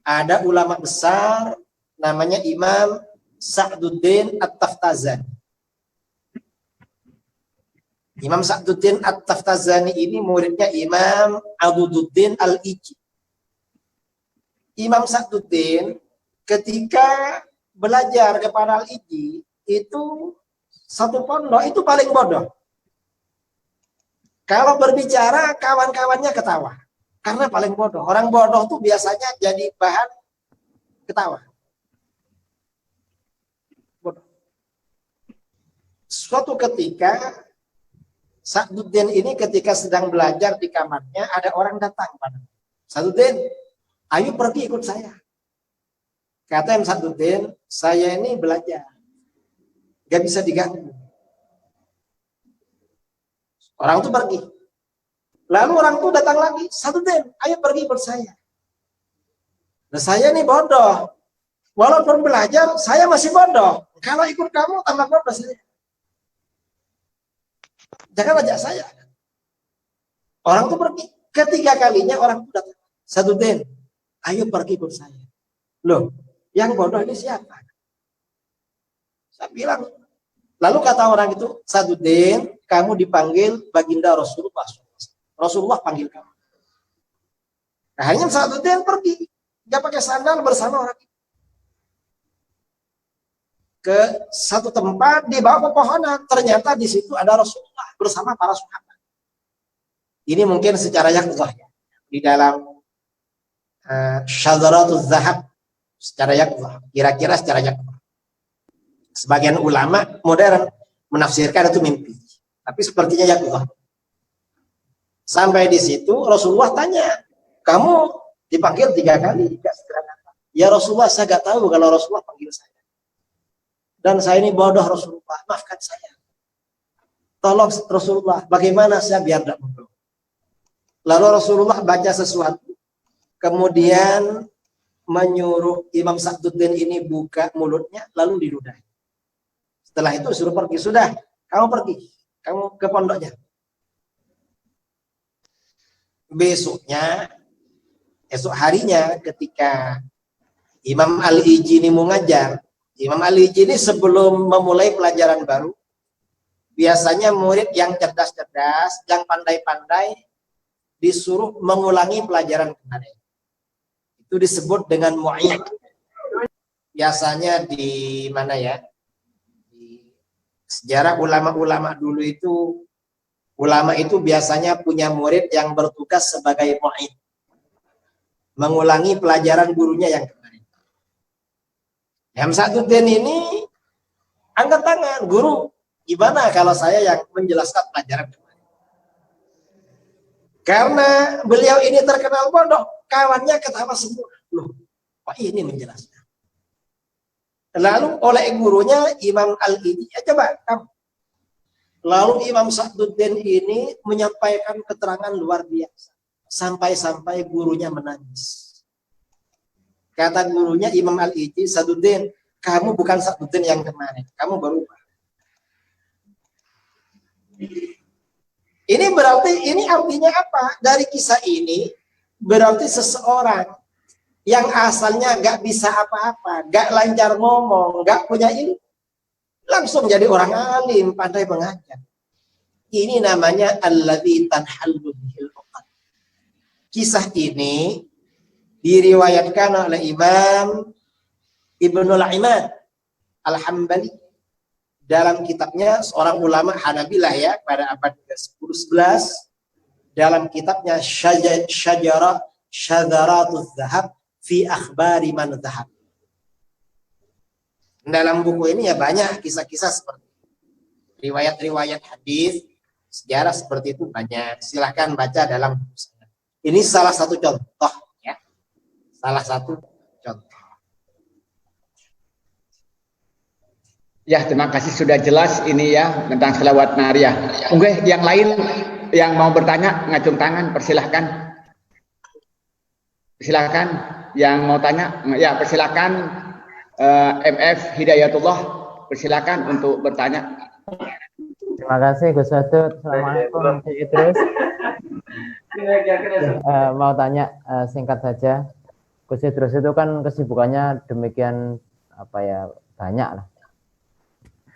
ada ulama besar namanya Imam Sa'duddin At-Taftazani. Imam Sa'duddin At-Taftazani ini muridnya Imam Adududdin Al-Iji. Imam Sa'duddin ketika belajar kepada Al-Iji itu satu pondok itu paling bodoh. Kalau berbicara kawan-kawannya ketawa karena paling bodoh. Orang bodoh tuh biasanya jadi bahan ketawa. Bodoh. Suatu ketika Sa'duddin ini ketika sedang belajar di kamarnya ada orang datang pada Sa'duddin, ayo pergi ikut saya. Kata Imam Sa'duddin, saya ini belajar. Gak bisa diganggu. Orang itu pergi. Lalu orang itu datang lagi. Sa'duddin, ayo pergi ikut saya. Nah saya ini bodoh. Walaupun belajar, saya masih bodoh. Kalau ikut kamu, tambah bodoh saya. Jangan ajak saya. Orang itu pergi. Ketiga kalinya orang itu datang. Sa'duddin, ayo pergi ikut saya. Loh, yang bodoh ini siapa? Saya bilang. Lalu kata orang itu, Sa'duddin, kamu dipanggil baginda Rasulullah. Rasulullah panggil kamu. Nah, hanya Sa'duddin pergi. Dia pakai sandal bersama orang itu. Ke satu tempat di bawah pepohonan. Ternyata di situ ada Rasulullah bersama para sahabat. Ini mungkin secara yaqzah ya. Di dalam Syadzaratul Zahab secara yaqzah, kira-kira secara yaqzah. Sebagian ulama modern menafsirkan itu mimpi, tapi sepertinya yaqzah. Sampai di situ Rasulullah tanya, kamu dipanggil 3 kali, tidak segera datang. Ya Rasulullah, saya nggak tahu kalau Rasulullah panggil saya. Dan saya ini bodoh Rasulullah, maafkan saya. Tolong Rasulullah, bagaimana saya biar tidak bodoh. Lalu Rasulullah baca sesuatu, kemudian menyuruh Imam Sa'duddin ini buka mulutnya, lalu diludahi. Setelah itu suruh pergi, sudah, kamu pergi, kamu ke pondoknya. Esok harinya ketika Imam Al-Ijini mau ngajar, Imam Al-Ijini sebelum memulai pelajaran baru, biasanya murid yang cerdas-cerdas, yang pandai-pandai, disuruh mengulangi pelajaran kemarin. Itu disebut dengan mu'id. Biasanya di mana ya? Di sejarah ulama-ulama dulu itu, ulama itu biasanya punya murid yang bertugas sebagai mu'id. Mengulangi pelajaran gurunya yang kemarin. Yang Sa'duddin ini angkat tangan, guru, gimana kalau saya yang menjelaskan pelajaran kemarin? Karena beliau ini terkenal bodoh, kawannya ketawa semua. Loh, Pak ini menjelaskan. Lalu oleh gurunya Imam Al-Ijini, ya coba kamu. Lalu Imam Sa'duddin ini menyampaikan keterangan luar biasa. Sampai-sampai gurunya menangis. Kata gurunya Imam Al-Ijini, Sa'duddin, kamu bukan Sa'duddin yang kemarin, kamu berubah. Ini berarti, ini artinya apa? Dari kisah ini, berarti seseorang yang asalnya gak bisa apa-apa, gak lancar ngomong, gak punya ilmu, langsung jadi orang alim, pandai mengajar. Ini namanya alladzi tanhallu bihil uqad. Kisah ini diriwayatkan oleh Imam Ibnul Imad Al-Hambali dalam kitabnya, seorang ulama Hanabilah ya, pada abad ke-10-11, dalam kitabnya Syadaratuz Zahab fi akhbari man zahab. Dalam buku ini ya banyak kisah-kisah seperti itu. Riwayat-riwayat hadis, sejarah seperti itu banyak. Silahkan baca dalam buku saya. Ini salah satu contoh ya. Salah satu contoh. Ya, terima kasih sudah jelas ini ya tentang selawat nariyah. Oke, yang lain yang mau bertanya ngacung tangan, persilahkan. Silakan yang mau tanya, ya persilahkan. MF Hidayatullah, persilakan untuk bertanya. Terima kasih Gus Wadud. Assalamualaikum Cik Idrus. Mau tanya singkat saja. Gus Idrus itu kan kesibukannya demikian banyak lah.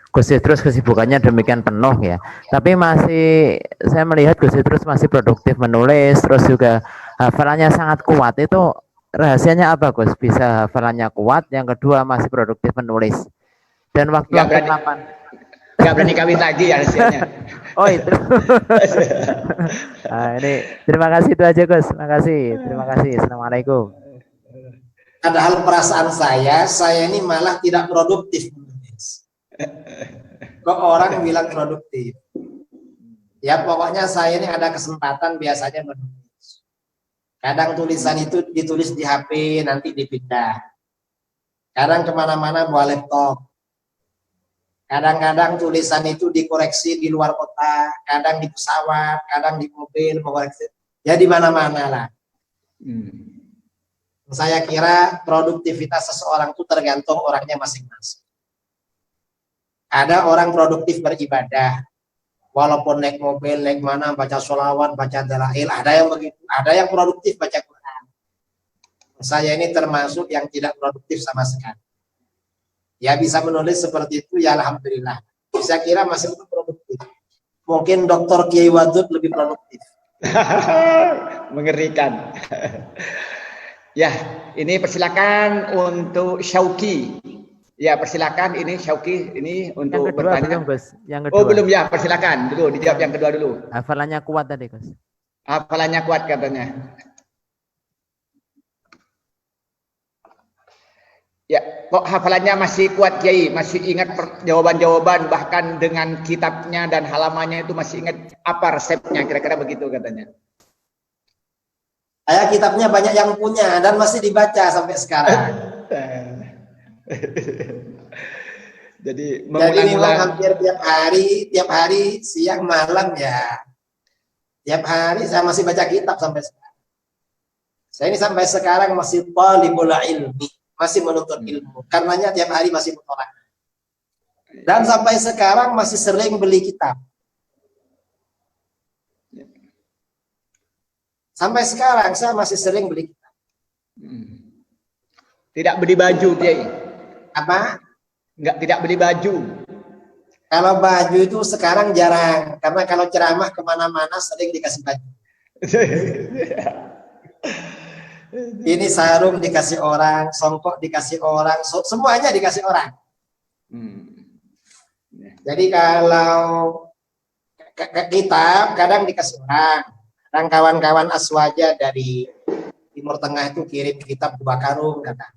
Gus Idrus kesibukannya demikian penuh ya. Tapi masih saya melihat Gus Idrus masih produktif menulis, terus juga hafalannya sangat kuat. Itu rahasianya apa Gus? Bisa hafalannya kuat, yang kedua masih produktif menulis. Dan waktu-waktu kapan? Gak berani kawin lagi ya rahasianya. Oh itu. Nah, ini terima kasih itu aja Gus. Terima kasih. Assalamualaikum. Padahal perasaan saya ini malah tidak produktif. Kok orang bilang produktif? Ya pokoknya saya ini ada kesempatan biasanya menulis. Kadang tulisan itu ditulis di HP, nanti dipindah. Kadang kemana-mana bawa laptop. Kadang-kadang tulisan itu dikoreksi di luar kota, kadang di pesawat, kadang di mobil, mengoreksi. Ya di mana-mana lah. Saya kira produktivitas seseorang itu tergantung orangnya masing-masing. Ada orang produktif beribadah, walaupun naik mobil, naik mana, baca sholawat, baca dalail, ada yang begitu. Ada yang produktif baca Quran. Saya ini termasuk yang tidak produktif sama sekali. Ya bisa menulis seperti itu, ya alhamdulillah. Saya kira masih produktif. Mungkin Dr. Kiai Wadud lebih produktif. Mengerikan. Ya, ini persilakan untuk Syauki. Ya, persilakan ini Syauki ini untuk yang kedua bertanya. belum, Gus. Yang kedua. Oh, belum ya, persilakan dulu dijawab yang kedua dulu. Hafalannya kuat tadi, Gus. Hafalannya kuat katanya. kok hafalannya masih kuat Kiai, masih ingat jawaban-jawaban, bahkan dengan kitabnya dan halamannya itu masih ingat apa resepnya, kira-kira begitu katanya. Saya kitabnya banyak yang punya dan masih dibaca sampai sekarang. Jadi memang mengulang-ulang. hampir tiap hari siang malam ya. Tiap hari saya masih baca kitab sampai sekarang. Saya ini sampai sekarang masih talibul ilmi, masih menuntut ilmu. Karenanya tiap hari masih mutolak. Dan sampai sekarang masih sering beli kitab. Sampai sekarang saya masih sering beli kitab. Tidak beli baju, Kiai. Apa? Tidak beli baju. Kalau baju itu sekarang jarang, karena kalau ceramah kemana-mana sering dikasih baju. Ini sarung dikasih orang, songkok dikasih orang, semuanya dikasih orang. Jadi kalau kitab kadang dikasih orang, kadang kawan-kawan aswaja dari Timur Tengah itu kirim kitab 2 karung kadang.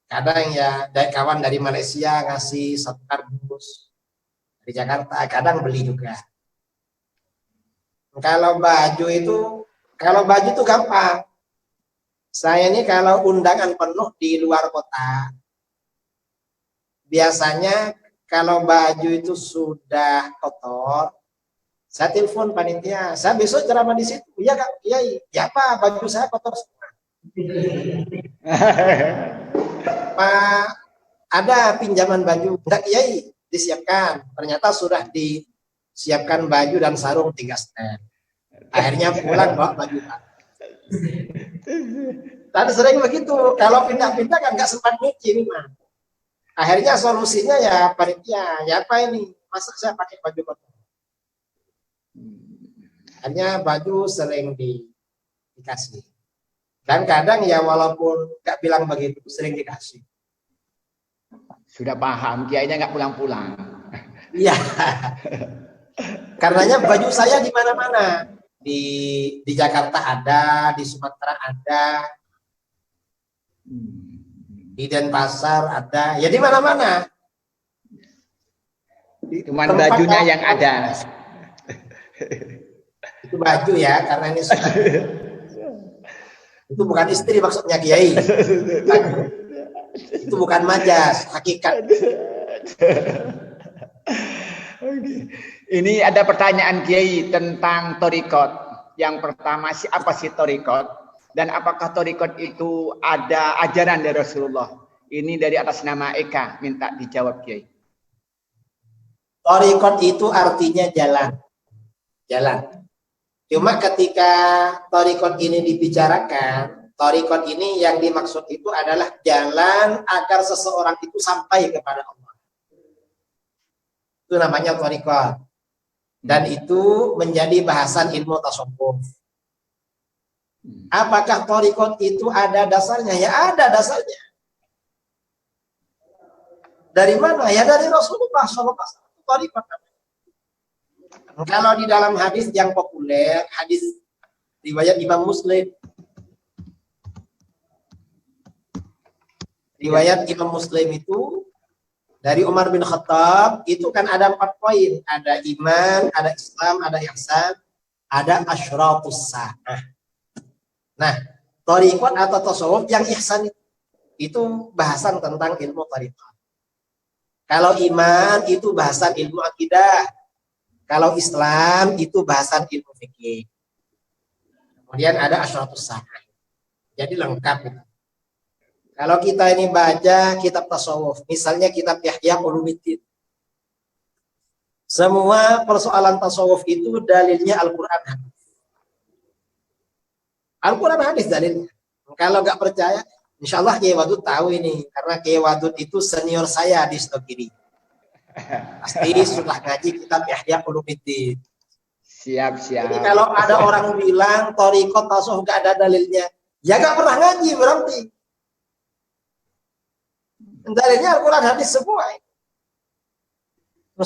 Kadang ya dari kawan dari Malaysia ngasih 1 kardus, dari Jakarta kadang beli juga. Kalau baju itu gampang. Saya ini kalau undangan penuh di luar kota, biasanya kalau baju itu sudah kotor, saya telepon panitia, saya besok ceramah di situ. Iya Kak, Kiai. Ya Pak, baju saya kotor semua. Pak, ada pinjaman baju. Enggak Kiai, disiapkan. Ternyata sudah disiapkan baju dan sarung 3 stand. Akhirnya pulang bawa baju. Tadi sering begitu. Kalau pindah-pindah kan nggak sempat nyuci memang. Akhirnya solusinya ya panitia, ya apa ini? Masa saya pakai baju kotor? Akhirnya baju sering dikasih. Dan kadang ya walaupun nggak bilang begitu, sering dikasih. Sudah paham, Kiainya nggak pulang-pulang. Iya. Karenanya baju saya di mana-mana. Di Jakarta ada, di Sumatera ada, di Denpasar ada, ya di mana-mana. Cuman bajunya yang ada. Itu baju ya, karena ini sudah. Itu bukan istri maksudnya Kiai. Itu bukan majas, hakikat. Ini ada pertanyaan Kiai tentang torikot. Yang pertama apa sih torikot? Dan apakah torikot itu ada ajaran dari Rasulullah? Ini dari atas nama Eka, minta dijawab Kiai. Torikot itu artinya jalan. Jalan. Cuma ketika torikot ini dibicarakan, torikot ini yang dimaksud itu adalah jalan agar seseorang itu sampai kepada Allah. Itu namanya torikot. Dan itu menjadi bahasan ilmu tasawuf. Apakah torikot itu ada dasarnya? Ya ada dasarnya. Dari mana? Ya dari Rasulullah SAW. Torikot. Kalau di dalam hadis yang populer, hadis riwayat Imam Muslim. Riwayat Imam Muslim itu dari Umar bin Khattab, itu kan ada 4 poin. Ada iman, ada Islam, ada ihsan, ada asyratus sa'ah. Nah, thariqat atau tasawuf yang ihsan itu bahasan tentang ilmu thariqat. Kalau iman itu bahasan ilmu akidah. Kalau Islam itu bahasan ilmu fikih. Kemudian ada asyratus sa'ah. Jadi lengkap itu. Kalau kita ini baca kitab tasawuf, misalnya kitab Ihya Ulumuddin. Semua persoalan tasawuf itu dalilnya Al-Quran hadis. Al-Quran hadis dalilnya. Kalau nggak percaya, insya Allah Kiai Wadud tahu ini. Karena Kiai Wadud itu senior saya di Stokiri. Pasti sudah ngaji kitab Ihya Ulumuddin. Siap. Jadi kalau ada orang bilang thariqat tasawuf nggak ada dalilnya, ya nggak pernah ngaji berarti. Dalilnya Al-Quran hadis semua.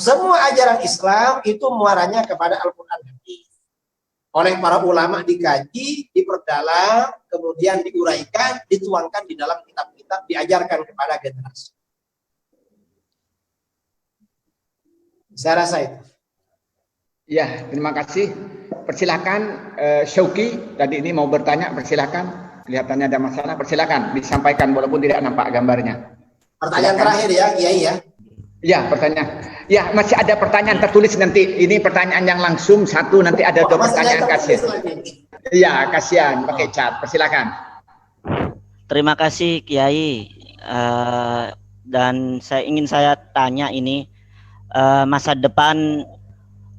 Semua ajaran Islam itu muaranya kepada Al-Quran hadis. Oleh para ulama dikaji, diperdalam, kemudian diuraikan, dituangkan di dalam kitab-kitab. Alkitab diajarkan kepada generasi. Saya rasa itu. Ya, terima kasih. Persilakan Syauki tadi ini mau bertanya, persilakan. Kelihatannya ada masalah, persilakan disampaikan walaupun tidak nampak gambarnya. Pertanyaan Silakan. terakhir ya, Kiai ya. Ya, pertanyaan. Ya, masih ada pertanyaan tertulis nanti. Ini pertanyaan yang langsung satu, nanti ada dua pertanyaan kasihan. Iya, kasihan pakai chat. Persilakan. Terima kasih Kiai. Dan saya tanya ini masa depan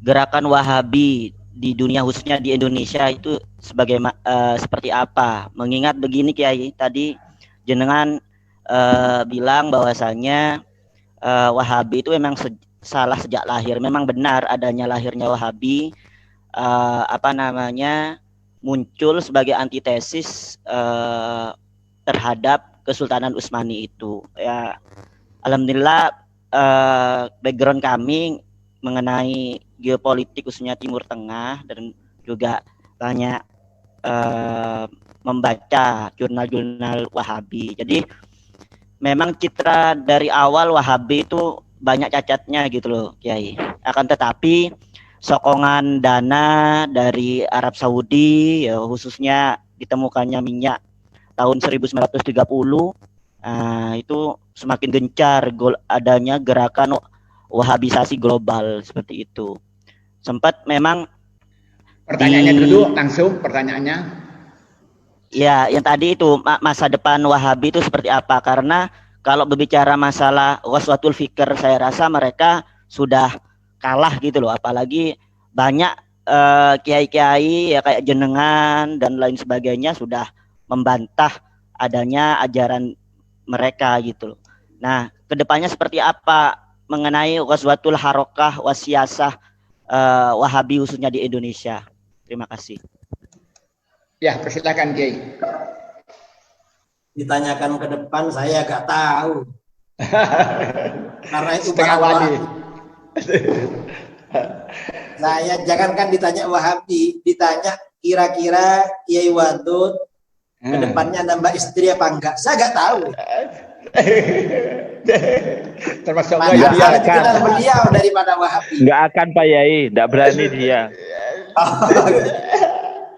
gerakan Wahabi di dunia khususnya di Indonesia itu seperti apa? Mengingat begini Kiai, tadi jenengan bilang bahwasanya Wahabi itu memang salah sejak lahir. Memang benar adanya lahirnya Wahabi muncul sebagai antitesis terhadap Kesultanan Utsmani itu. Ya, alhamdulillah background kami mengenai geopolitik khususnya Timur Tengah dan juga banyak membaca jurnal-jurnal Wahabi. Jadi memang citra dari awal Wahabi itu banyak cacatnya gitu loh Kiai. Akan tetapi sokongan dana dari Arab Saudi ya, khususnya ditemukannya minyak tahun 1930 itu semakin gencar adanya gerakan Wahabisasi global seperti itu. Sempat memang pertanyaannya dulu langsung pertanyaannya. Ya, yang tadi itu masa depan Wahabi itu seperti apa? Karena kalau berbicara masalah Ghazwatul Fikr, saya rasa mereka sudah kalah gitu loh. Apalagi banyak kiai-kiai ya kayak jenengan dan lain sebagainya sudah membantah adanya ajaran mereka gitu loh. Nah, kedepannya seperti apa mengenai Ghazwatul Harokah Wasiyasah Wahabi khususnya di Indonesia? Terima kasih. Ya, persilakan Kiai. Ditanyakan ke depan saya gak tahu. Karena itu setengah wali. Saya jangankan ditanya Wahabi, ditanya kira-kira Kiai Wadud ke depannya nambah istri apa enggak? Saya gak tahu. Termasuk Makanya lebih kenal beliau daripada Wahabi. Enggak akan Pak Yai, enggak berani dia.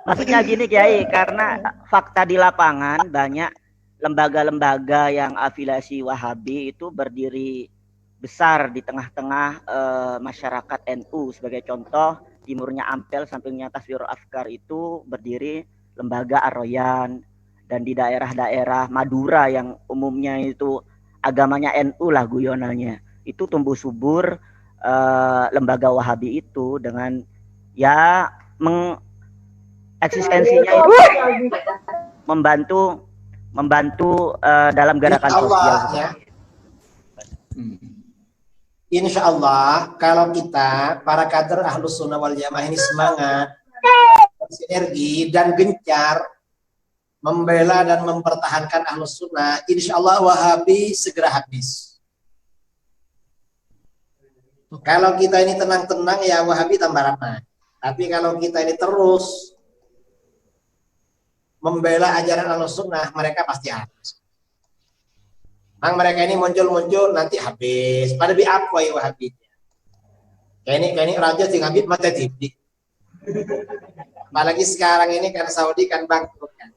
Maksudnya gini Kiai, karena fakta di lapangan banyak lembaga-lembaga yang afiliasi Wahabi itu berdiri besar di tengah-tengah masyarakat NU. Sebagai contoh, timurnya Ampel, sampingnya Taswirul Afkar itu berdiri lembaga Ar-Royan, dan di daerah-daerah Madura yang umumnya itu agamanya NU lah guyonannya, itu tumbuh subur lembaga Wahabi itu dengan ya eksistensinya itu membantu dalam gerakan sosial. Ya. Insya Allah kalau kita para kader Ahlus Sunnah wal Jamaah ini semangat, sinergi dan gencar membela dan mempertahankan Ahlus Sunnah, insya Allah Wahabi segera habis. Kalau kita ini tenang-tenang ya Wahabi tambah ramai. Tapi kalau kita ini terus membela ajaran Ahlus Sunnah, mereka pasti habis. Mereka ini muncul-muncul nanti habis. Pada bi apa ya Wahabi? Kayak ini raja sing habis mata tipi. Apalagi sekarang ini kan Saudi kan bangkrut kan.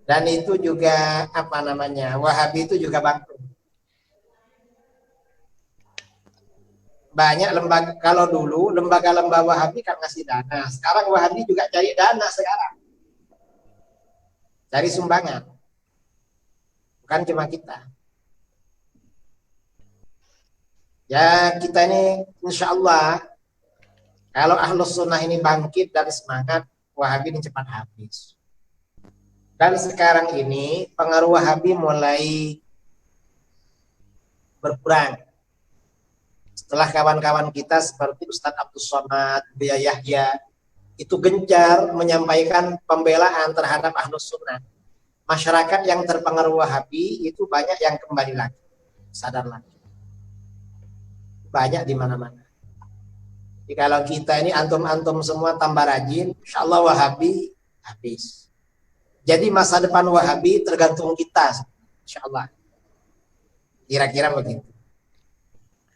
Dan itu juga Wahabi itu juga bangkrut. Banyak lembaga, kalau dulu lembaga-lembaga Wahabi kan ngasih dana. Sekarang Wahabi juga cari dana sekarang. Cari sumbangan. Bukan cuma kita. Ya kita ini insya Allah kalau Ahlus Sunnah ini bangkit dan semangat, Wahabi ini cepat habis. Dan sekarang ini pengaruh Wahabi mulai berkurang. Setelah kawan-kawan kita seperti Ustadz Abdul Somad, Buya Yahya, itu gencar menyampaikan pembelaan terhadap Ahlus Sunnah. Masyarakat yang terpengaruh Wahabi itu banyak yang kembali lagi, sadar lagi. Banyak di mana-mana. Jadi kalau kita ini antum-antum semua tambah rajin, insya Allah Wahabi habis. Jadi masa depan Wahabi tergantung kita. insyaallah. Kira-kira begitu.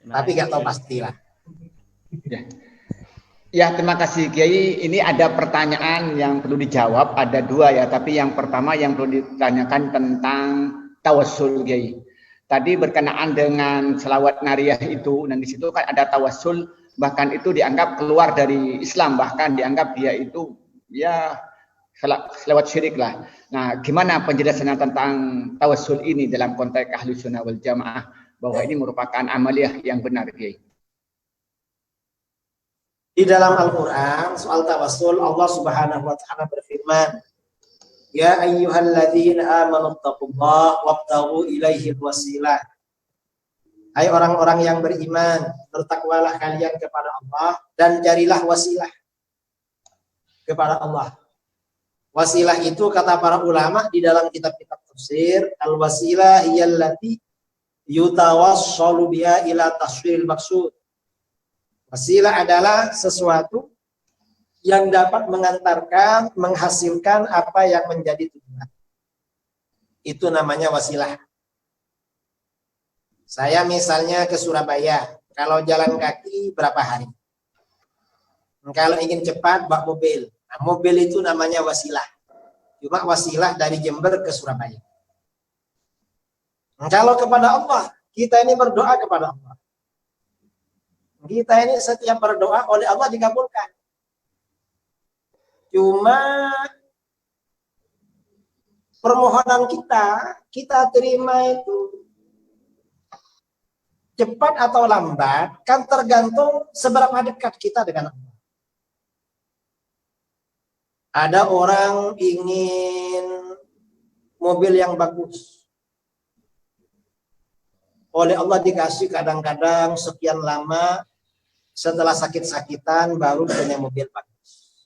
Tapi nggak tahu pastilah. Ya, terima kasih Kiai. Ini ada pertanyaan yang perlu dijawab, ada dua ya. Tapi yang pertama yang perlu ditanyakan tentang tawassul Kiai. Tadi berkenaan dengan selawat nariyah itu, dan di situ kan ada tawassul, bahkan itu dianggap keluar dari Islam, bahkan dianggap dia itu ya selawat syirik lah. Nah, gimana penjelasannya tentang tawassul ini dalam konteks Ahlus Sunnah wal Jamaah, bahwa ini merupakan amaliyah yang benar Kiai? Di dalam Al-Quran soal tawassul, Allah Subhanahu wa taala berfirman, "Ya ayyuhalladzina amanu taqullaha wabtaghu ilaihi wasilah." Hai orang-orang yang beriman, bertakwalah kalian kepada Allah dan carilah wasilah kepada Allah. Wasilah itu kata para ulama di dalam kitab-kitab tafsir, al-wasilah hiyallati yutawassalu biha ila taswiril maqsud. Wasilah adalah sesuatu yang dapat mengantarkan, menghasilkan apa yang menjadi tujuan. Itu namanya wasilah. Saya misalnya ke Surabaya, kalau jalan kaki berapa hari? Kalau ingin cepat, bawa mobil. Nah, mobil itu namanya wasilah. Cuma wasilah dari Jember ke Surabaya. Kalau kepada Allah, kita ini berdoa kepada Allah. Kita ini setiap berdoa oleh Allah dikabulkan. Cuma permohonan kita terima itu cepat atau lambat, kan tergantung seberapa dekat kita dengan Allah. Ada orang ingin mobil yang bagus. Oleh Allah dikasih kadang-kadang sekian lama, setelah sakit-sakitan baru punya mobil bagus.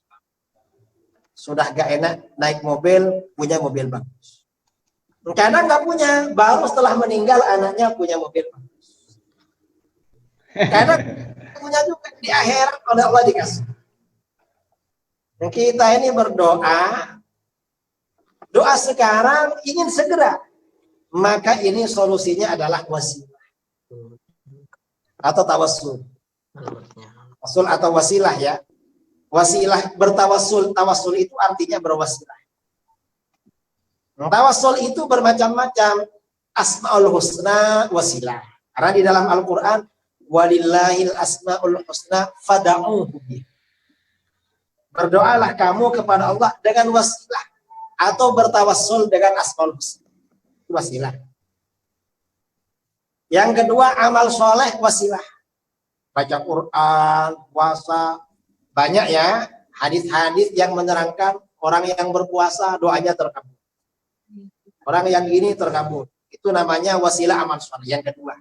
Sudah gak enak naik mobil, punya mobil bagus. Kadang nggak punya, baru setelah meninggal anaknya punya mobil bagus. Kadang punya juga di akhirat oleh Allah dikasih. Kita ini berdoa, doa sekarang ingin segera, maka ini solusinya adalah wasilah atau tawassul. Tawassul atau wasilah ya. Wasilah bertawassul, tawassul itu artinya berwasilah. Tawassul itu bermacam-macam. Asmaul husna wasilah. Karena di dalam Al-Qur'an walillahil asmaul husna fad'uhu bih. Berdoalah kamu kepada Allah dengan wasilah atau bertawassul dengan asmaul husna. Itu wasilah. Yang kedua amal soleh wasilah. Baca Quran, puasa, banyak ya hadis-hadis yang menerangkan orang yang berpuasa doanya terkabul. Orang yang gini terkabul. Itu namanya wasilah amal soleh. Yang kedua.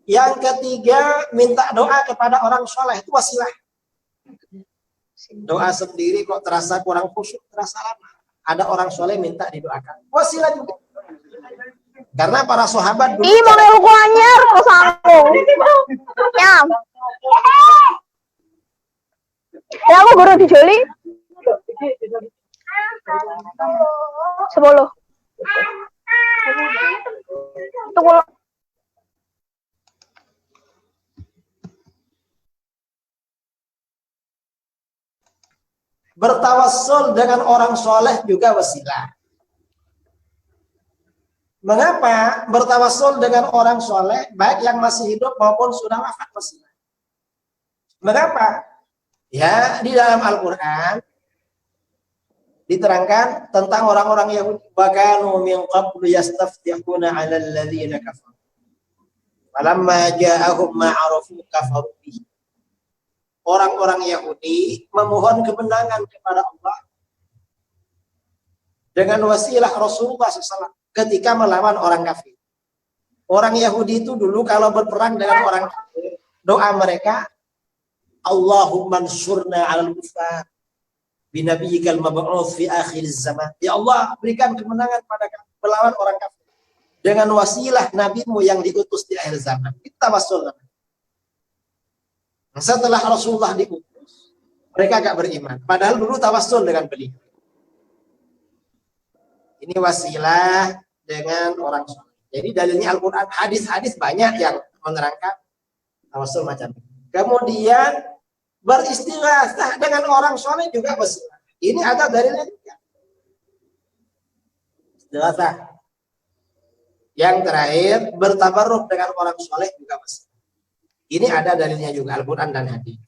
Yang ketiga minta doa kepada orang soleh itu wasilah. Doa sendiri kok terasa kurang khusyuk, terasa lama. Ada orang soleh minta didoakan. Wasilah juga. Karena para sahabat dulu ih mau aku anyar sama ya. Ya aku guru dijoli 10. Tunggu. bertawassul dengan orang soleh juga wasilah. Mengapa bertawassul dengan orang soleh, baik yang masih hidup maupun sudah wafat wasilah? Mengapa? Ya, di dalam Al-Quran diterangkan tentang orang-orang Yahudi. Wakanu min qablu yastaftihuna 'alal ladzina kafaru. Falamma ja'ahum ma 'arafu kafaru bihi. Orang-orang Yahudi memohon kemenangan kepada Allah dengan wasilah Rasulullah SAW ketika melawan orang kafir. Orang Yahudi itu dulu kalau berperang dengan orang kafir, doa mereka, Allahumma ansurna 'alal kufar binabiyyikal mab'uts fi akhir zaman. Ya Allah, berikan kemenangan pada kami melawan orang kafir dengan wasilah nabimu yang diutus di akhir zaman. Kita tawassul. Setelah Rasulullah diutus, mereka gak beriman. Padahal dulu tawassul dengan beliau. Ini wasilah dengan orang soleh. Jadi dalilnya Al-Quran, hadis-hadis banyak yang menerangkan tawasul macam ini. Kemudian beristighatsah dengan orang soleh juga wasilah. Ini ada dalilnya juga. Istighatsah. Yang terakhir, bertabarruk dengan orang soleh juga wasilah. Ini ada dalilnya juga Al-Quran dan hadis.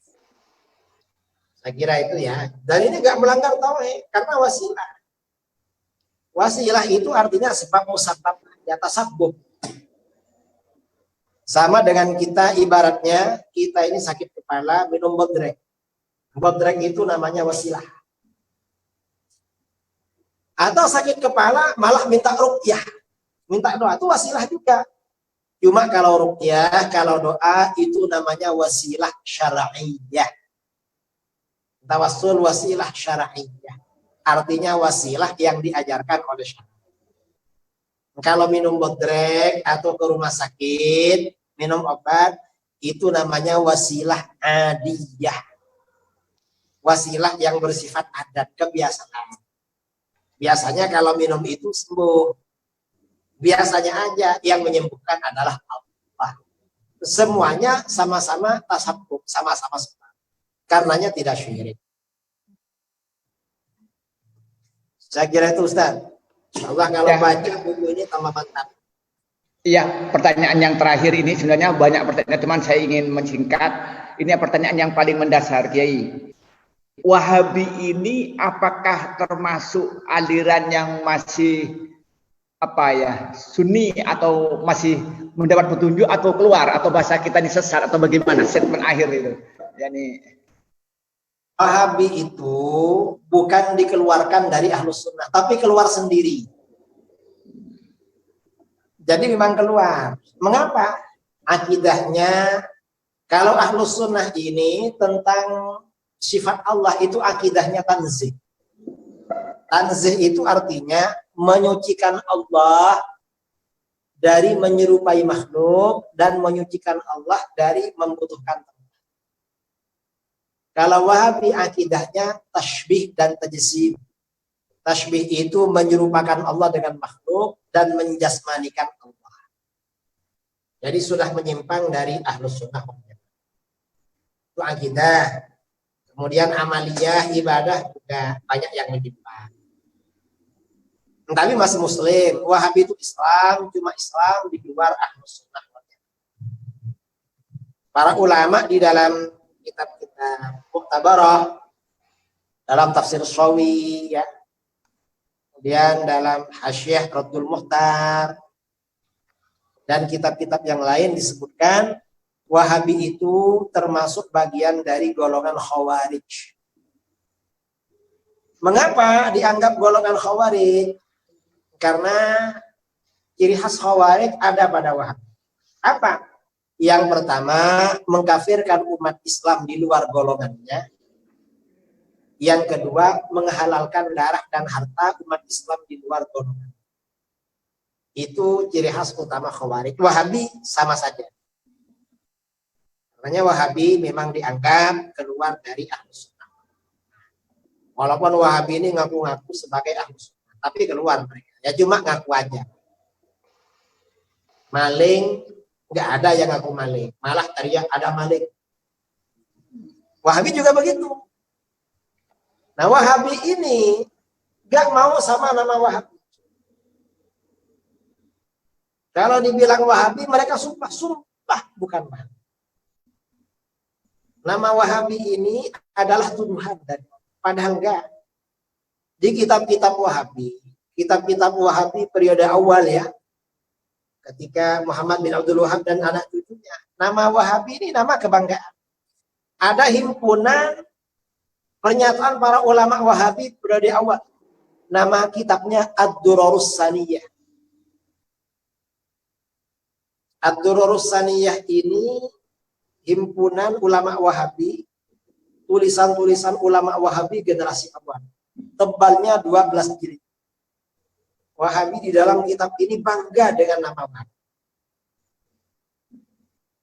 Saya kira itu ya. Dan ini nggak melanggar tauhid karena wasilah. Wasilah itu artinya sebab musabab, ya tasabbub. Sama dengan kita ibaratnya kita ini sakit kepala minum bodrek. Bodrek itu namanya wasilah. Atau sakit kepala malah minta ruqyah. Minta doa itu wasilah juga. Cuma kalau ruqyah, kalau doa itu namanya wasilah syar'iyyah. Tawassul wasilah syar'iyyah. Artinya wasilah yang diajarkan oleh syariat. Kalau minum bodrek atau ke rumah sakit, minum obat, itu namanya wasilah adiyah. Wasilah yang bersifat adat, kebiasaan. Biasanya kalau minum itu sembuh. Biasanya aja yang menyembuhkan adalah Allah. Semuanya sama-sama tasabbub, sama-sama sebab. Karenanya tidak syirik. Saya kira itu Ustaz. Insyaallah kalau baca buku ini tambah mantap. Iya, pertanyaan yang terakhir ini sebenarnya banyak pertanyaan, teman saya ingin mensingkat. Ini pertanyaan yang paling mendasar, Kiai. Wahabi ini apakah termasuk aliran yang masih Sunni atau masih mendapat petunjuk atau keluar atau bahasa kita ini sesat atau bagaimana? Statement akhir itu. Yani Wahabi itu bukan dikeluarkan dari Ahlus Sunnah, tapi keluar sendiri. Jadi memang keluar. Mengapa? Akidahnya, kalau Ahlus Sunnah ini tentang sifat Allah itu akidahnya tanzih. Tanzih itu artinya menyucikan Allah dari menyerupai makhluk dan menyucikan Allah dari membutuhkan. Kalau Wahabi akidahnya tashbih dan tajsim. Tashbih itu menyerupakan Allah dengan makhluk dan menjasmanikan Allah. Jadi sudah menyimpang dari Ahlus Sunnah. Itu akidah. Kemudian amaliyah, ibadah juga banyak yang menyimpang. Tapi masih Muslim. Wahabi itu Islam, cuma Islam di luar Ahlus Sunnah. Para ulama di dalam kitab-kitab Mu'tabarah, dalam tafsir Shawi, ya. Kemudian dalam Hasyiah Raddul Muhtar dan kitab-kitab yang lain disebutkan Wahabi itu termasuk bagian dari golongan Khawarij. Mengapa dianggap golongan Khawarij? Karena ciri khas Khawarij ada pada Wahabi. Apa? Yang pertama, mengkafirkan umat Islam di luar golongannya. Yang kedua, menghalalkan darah dan harta umat Islam di luar golongan. Itu ciri khas utama Khawarij. Wahabi sama saja. Makanya Wahabi memang dianggap keluar dari Ahlus Sunnah. Walaupun Wahabi ini ngaku-ngaku sebagai Ahlus Sunnah, tapi keluar mereka. Ya cuma ngaku aja. Maling, nggak ada yang ngaku maling. Malah teriak ada maling. Wahabi juga begitu. Nah Wahabi ini nggak mau sama nama Wahabi. Kalau dibilang Wahabi mereka sumpah bukan Wahabi. Nama Wahabi ini adalah tuduhan dari padahal enggak. Di kitab-kitab Wahabi periode awal ya, ketika Muhammad bin Abdul Wahab dan anak cucunya, nama Wahabi ini nama kebanggaan. Ada himpunan pernyataan para ulama Wahabi periode awal. Nama kitabnya Ad-Durarus Saniyah. Ad-Durarus Saniyah ini himpunan ulama Wahabi, tulisan-tulisan ulama Wahabi generasi awal. Tebalnya 12 jilid. Wahabi di dalam kitab ini bangga dengan nama Wahabi.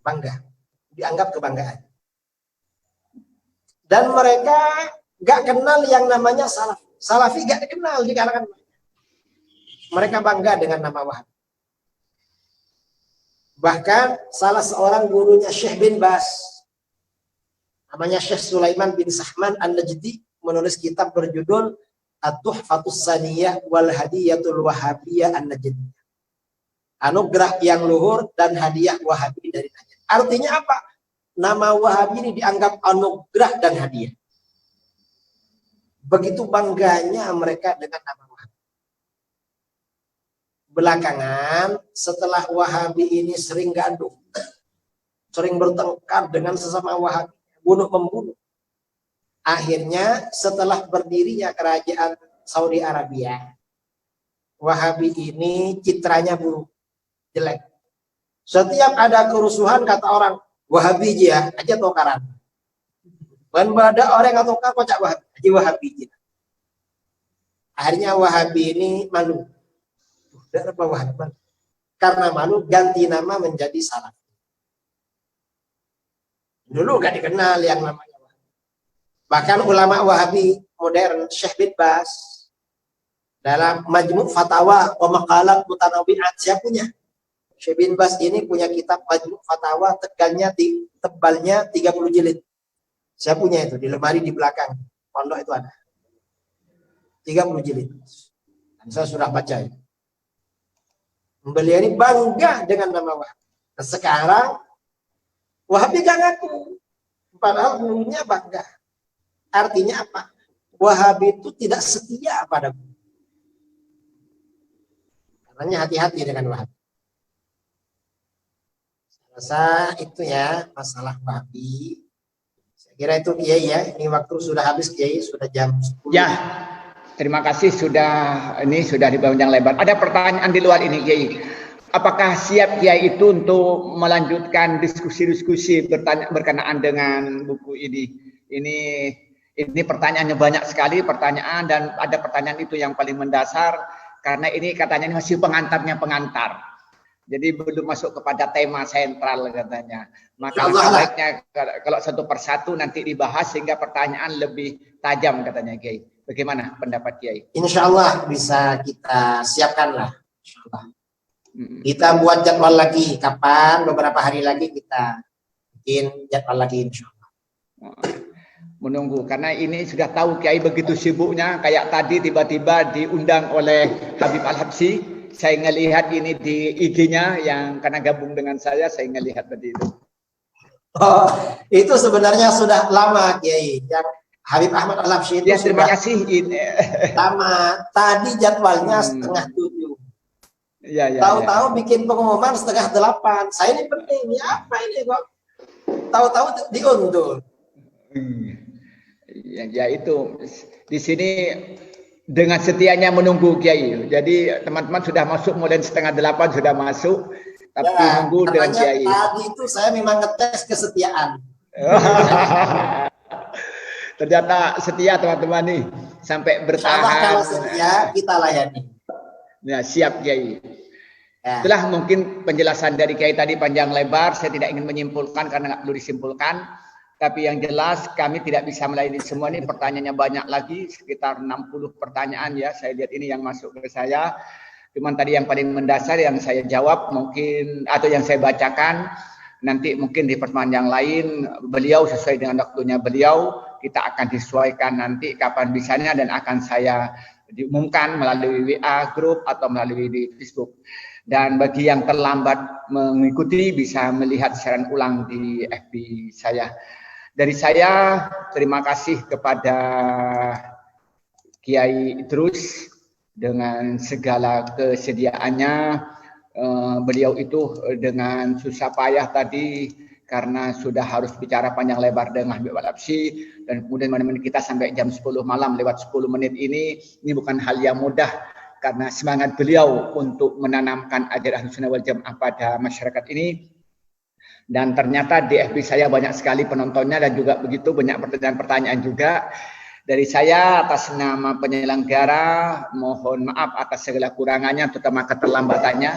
Bangga. Dianggap kebanggaan. Dan mereka gak kenal yang namanya Salafi. Salafi gak dikenal di kalangan mereka. Mereka bangga dengan nama Wahabi. Bahkan salah seorang gurunya Syekh bin Bas, namanya Syekh Sulaiman bin Sahman An-Najdi, menulis kitab berjudul At-Tuhfatus Saniyah wal Hadiyatul Wahabiyah An-Najd. Anugerah yang luhur dan hadiah Wahabi dari Najd. Artinya apa? Nama Wahabi ini dianggap anugerah dan hadiah. Begitu bangganya mereka dengan nama Wahabi. Belakangan setelah Wahabi ini sering gaduh, sering bertengkar dengan sesama Wahabi, bunuh-membunuh. Akhirnya setelah berdirinya kerajaan Saudi Arabia, Wahabi ini citranya buruk, jelek. Setiap ada kerusuhan kata orang, Wahabi aja tokaran. Dan pada orang yang tokar kocak Wahabi, aja Wahabi aja. Akhirnya Wahabi ini malu. Tidak apa Wahabi. Karena malu ganti nama menjadi Salafi. Dulu gak dikenal yang namanya. Bahkan ulama Wahabi modern Syekh bin Bas dalam Majmu' Fatawa wa Maqalat Mutanawwi'at, saya punya. Syekh bin Bas ini punya kitab Majmu' Fatawa, tebalnya 30 jilid. Saya punya itu di lemari di belakang pondok itu ada. 30 jilid. Dan saya sudah baca itu. Beliau ini bangga dengan nama Wahabi. Dan sekarang Wahabi gak ngaku. Padahal dulunya bangga. Artinya apa? Wahabi itu tidak setia pada guru. Karena hati-hati dengan Wahabi. Saya rasa itu ya masalah Wahabi. Saya kira itu Kiai ya. Ini waktu sudah habis Kiai, sudah jam 10. Ya, terima kasih sudah dipanjang lebar. Ada pertanyaan di luar ini Kiai. Apakah siap Kiai itu untuk melanjutkan diskusi-diskusi berkenaan dengan buku ini? Ini pertanyaannya banyak sekali pertanyaan, dan ada pertanyaan itu yang paling mendasar karena ini katanya ini masih pengantar. Jadi belum masuk kepada tema sentral katanya. Maka sebaiknya kalau satu persatu nanti dibahas sehingga pertanyaan lebih tajam katanya Kiai. Bagaimana pendapat Kiai? Insya Allah bisa kita siapkan lah. Kita buat jadwal lagi. Kapan? Beberapa hari lagi kita bikin jadwal lagi insya Allah. Menunggu karena ini sudah tahu Kiai begitu sibuknya, kayak tadi tiba-tiba diundang oleh Habib Al-Habsyi. Saya ngelihat ini di IG-nya yang karena gabung dengan saya ngelihat tadi itu. Oh, itu sebenarnya sudah lama Kiai. Yang Habib Ahmad Al-Habsyi itu ya, terima kasih. Lama. Tadi jadwalnya 6:30. Ya. Tahu-tahu bikin pengumuman 7:30. Saya ini penting. Ini apa ini kok? Tahu-tahu diundur. Ya itu di sini dengan setianya menunggu Kiai. Jadi teman-teman sudah masuk mulai 7:30 sudah masuk, tapi ya, nunggu dengan Kiai. Tadi itu saya memang ngetes kesetiaan. Ternyata setia teman-teman nih sampai bertahan. Kalau setia kita layani. Ya siap Kiai. Ya. Itulah mungkin penjelasan dari Kiai tadi panjang lebar. Saya tidak ingin menyimpulkan karena nggak perlu disimpulkan. Tapi yang jelas kami tidak bisa melayani semua ini, pertanyaannya banyak lagi, sekitar 60 pertanyaan ya. Saya lihat ini yang masuk ke saya. Cuman tadi yang paling mendasar yang saya jawab mungkin atau yang saya bacakan, nanti mungkin di pertemuan yang lain beliau sesuai dengan waktunya beliau, kita akan disesuaikan nanti kapan bisanya dan akan saya diumumkan melalui WA grup atau melalui di Facebook. Dan bagi yang terlambat mengikuti bisa melihat siaran ulang di FB saya. Dari saya terima kasih kepada Kiai Idrus dengan segala kesediaannya. Beliau itu dengan susah payah tadi karena sudah harus bicara panjang lebar dengan Habib Al-Habsyi dan kemudian menemani kita sampai jam 10 malam lewat 10 menit ini bukan hal yang mudah karena semangat beliau untuk menanamkan ajaran Ahlussunnah wal Jamaah pada masyarakat ini. Dan ternyata di FB saya banyak sekali penontonnya dan juga begitu banyak pertanyaan-pertanyaan juga. Dari saya atas nama penyelenggara mohon maaf atas segala kurangannya terutama keterlambatannya.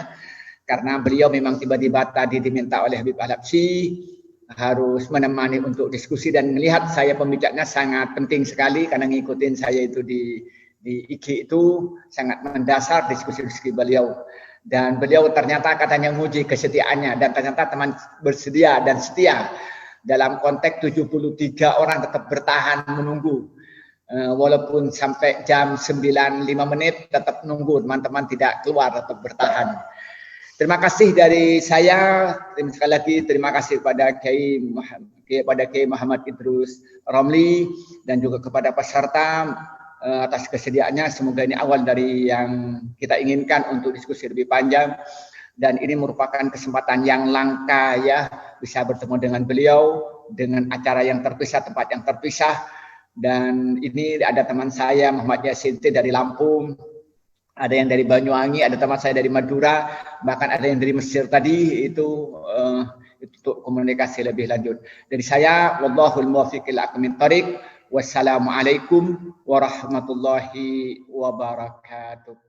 Karena beliau memang tiba-tiba tadi diminta oleh Habib Al-Habsyi harus menemani untuk diskusi dan melihat saya pembicaranya sangat penting sekali karena ngikutin saya itu di di IG itu sangat mendasar diskusi-diskusi beliau. Dan beliau ternyata katanya menguji kesetiaannya, dan ternyata teman bersedia dan setia. Dalam konteks 73 orang tetap bertahan menunggu. Walaupun sampai jam 9.05 tetap menunggu, teman-teman tidak keluar, tetap bertahan. Terima kasih dari saya, sekali lagi terima kasih kepada Kiai Muhammad Idrus Romli dan juga kepada peserta atas kesediaannya. Semoga ini awal dari yang kita inginkan untuk diskusi lebih panjang, dan ini merupakan kesempatan yang langka ya, bisa bertemu dengan beliau dengan acara yang terpisah, tempat yang terpisah. Dan ini ada teman saya Muhammad Yasinti dari Lampung, ada yang dari Banyuwangi, ada teman saya dari Madura, bahkan ada yang dari Mesir tadi. Itu untuk komunikasi lebih lanjut. Dari saya, wallahul muwaffiq ila aqwamit thoriq. Wassalamualaikum warahmatullahi wabarakatuh.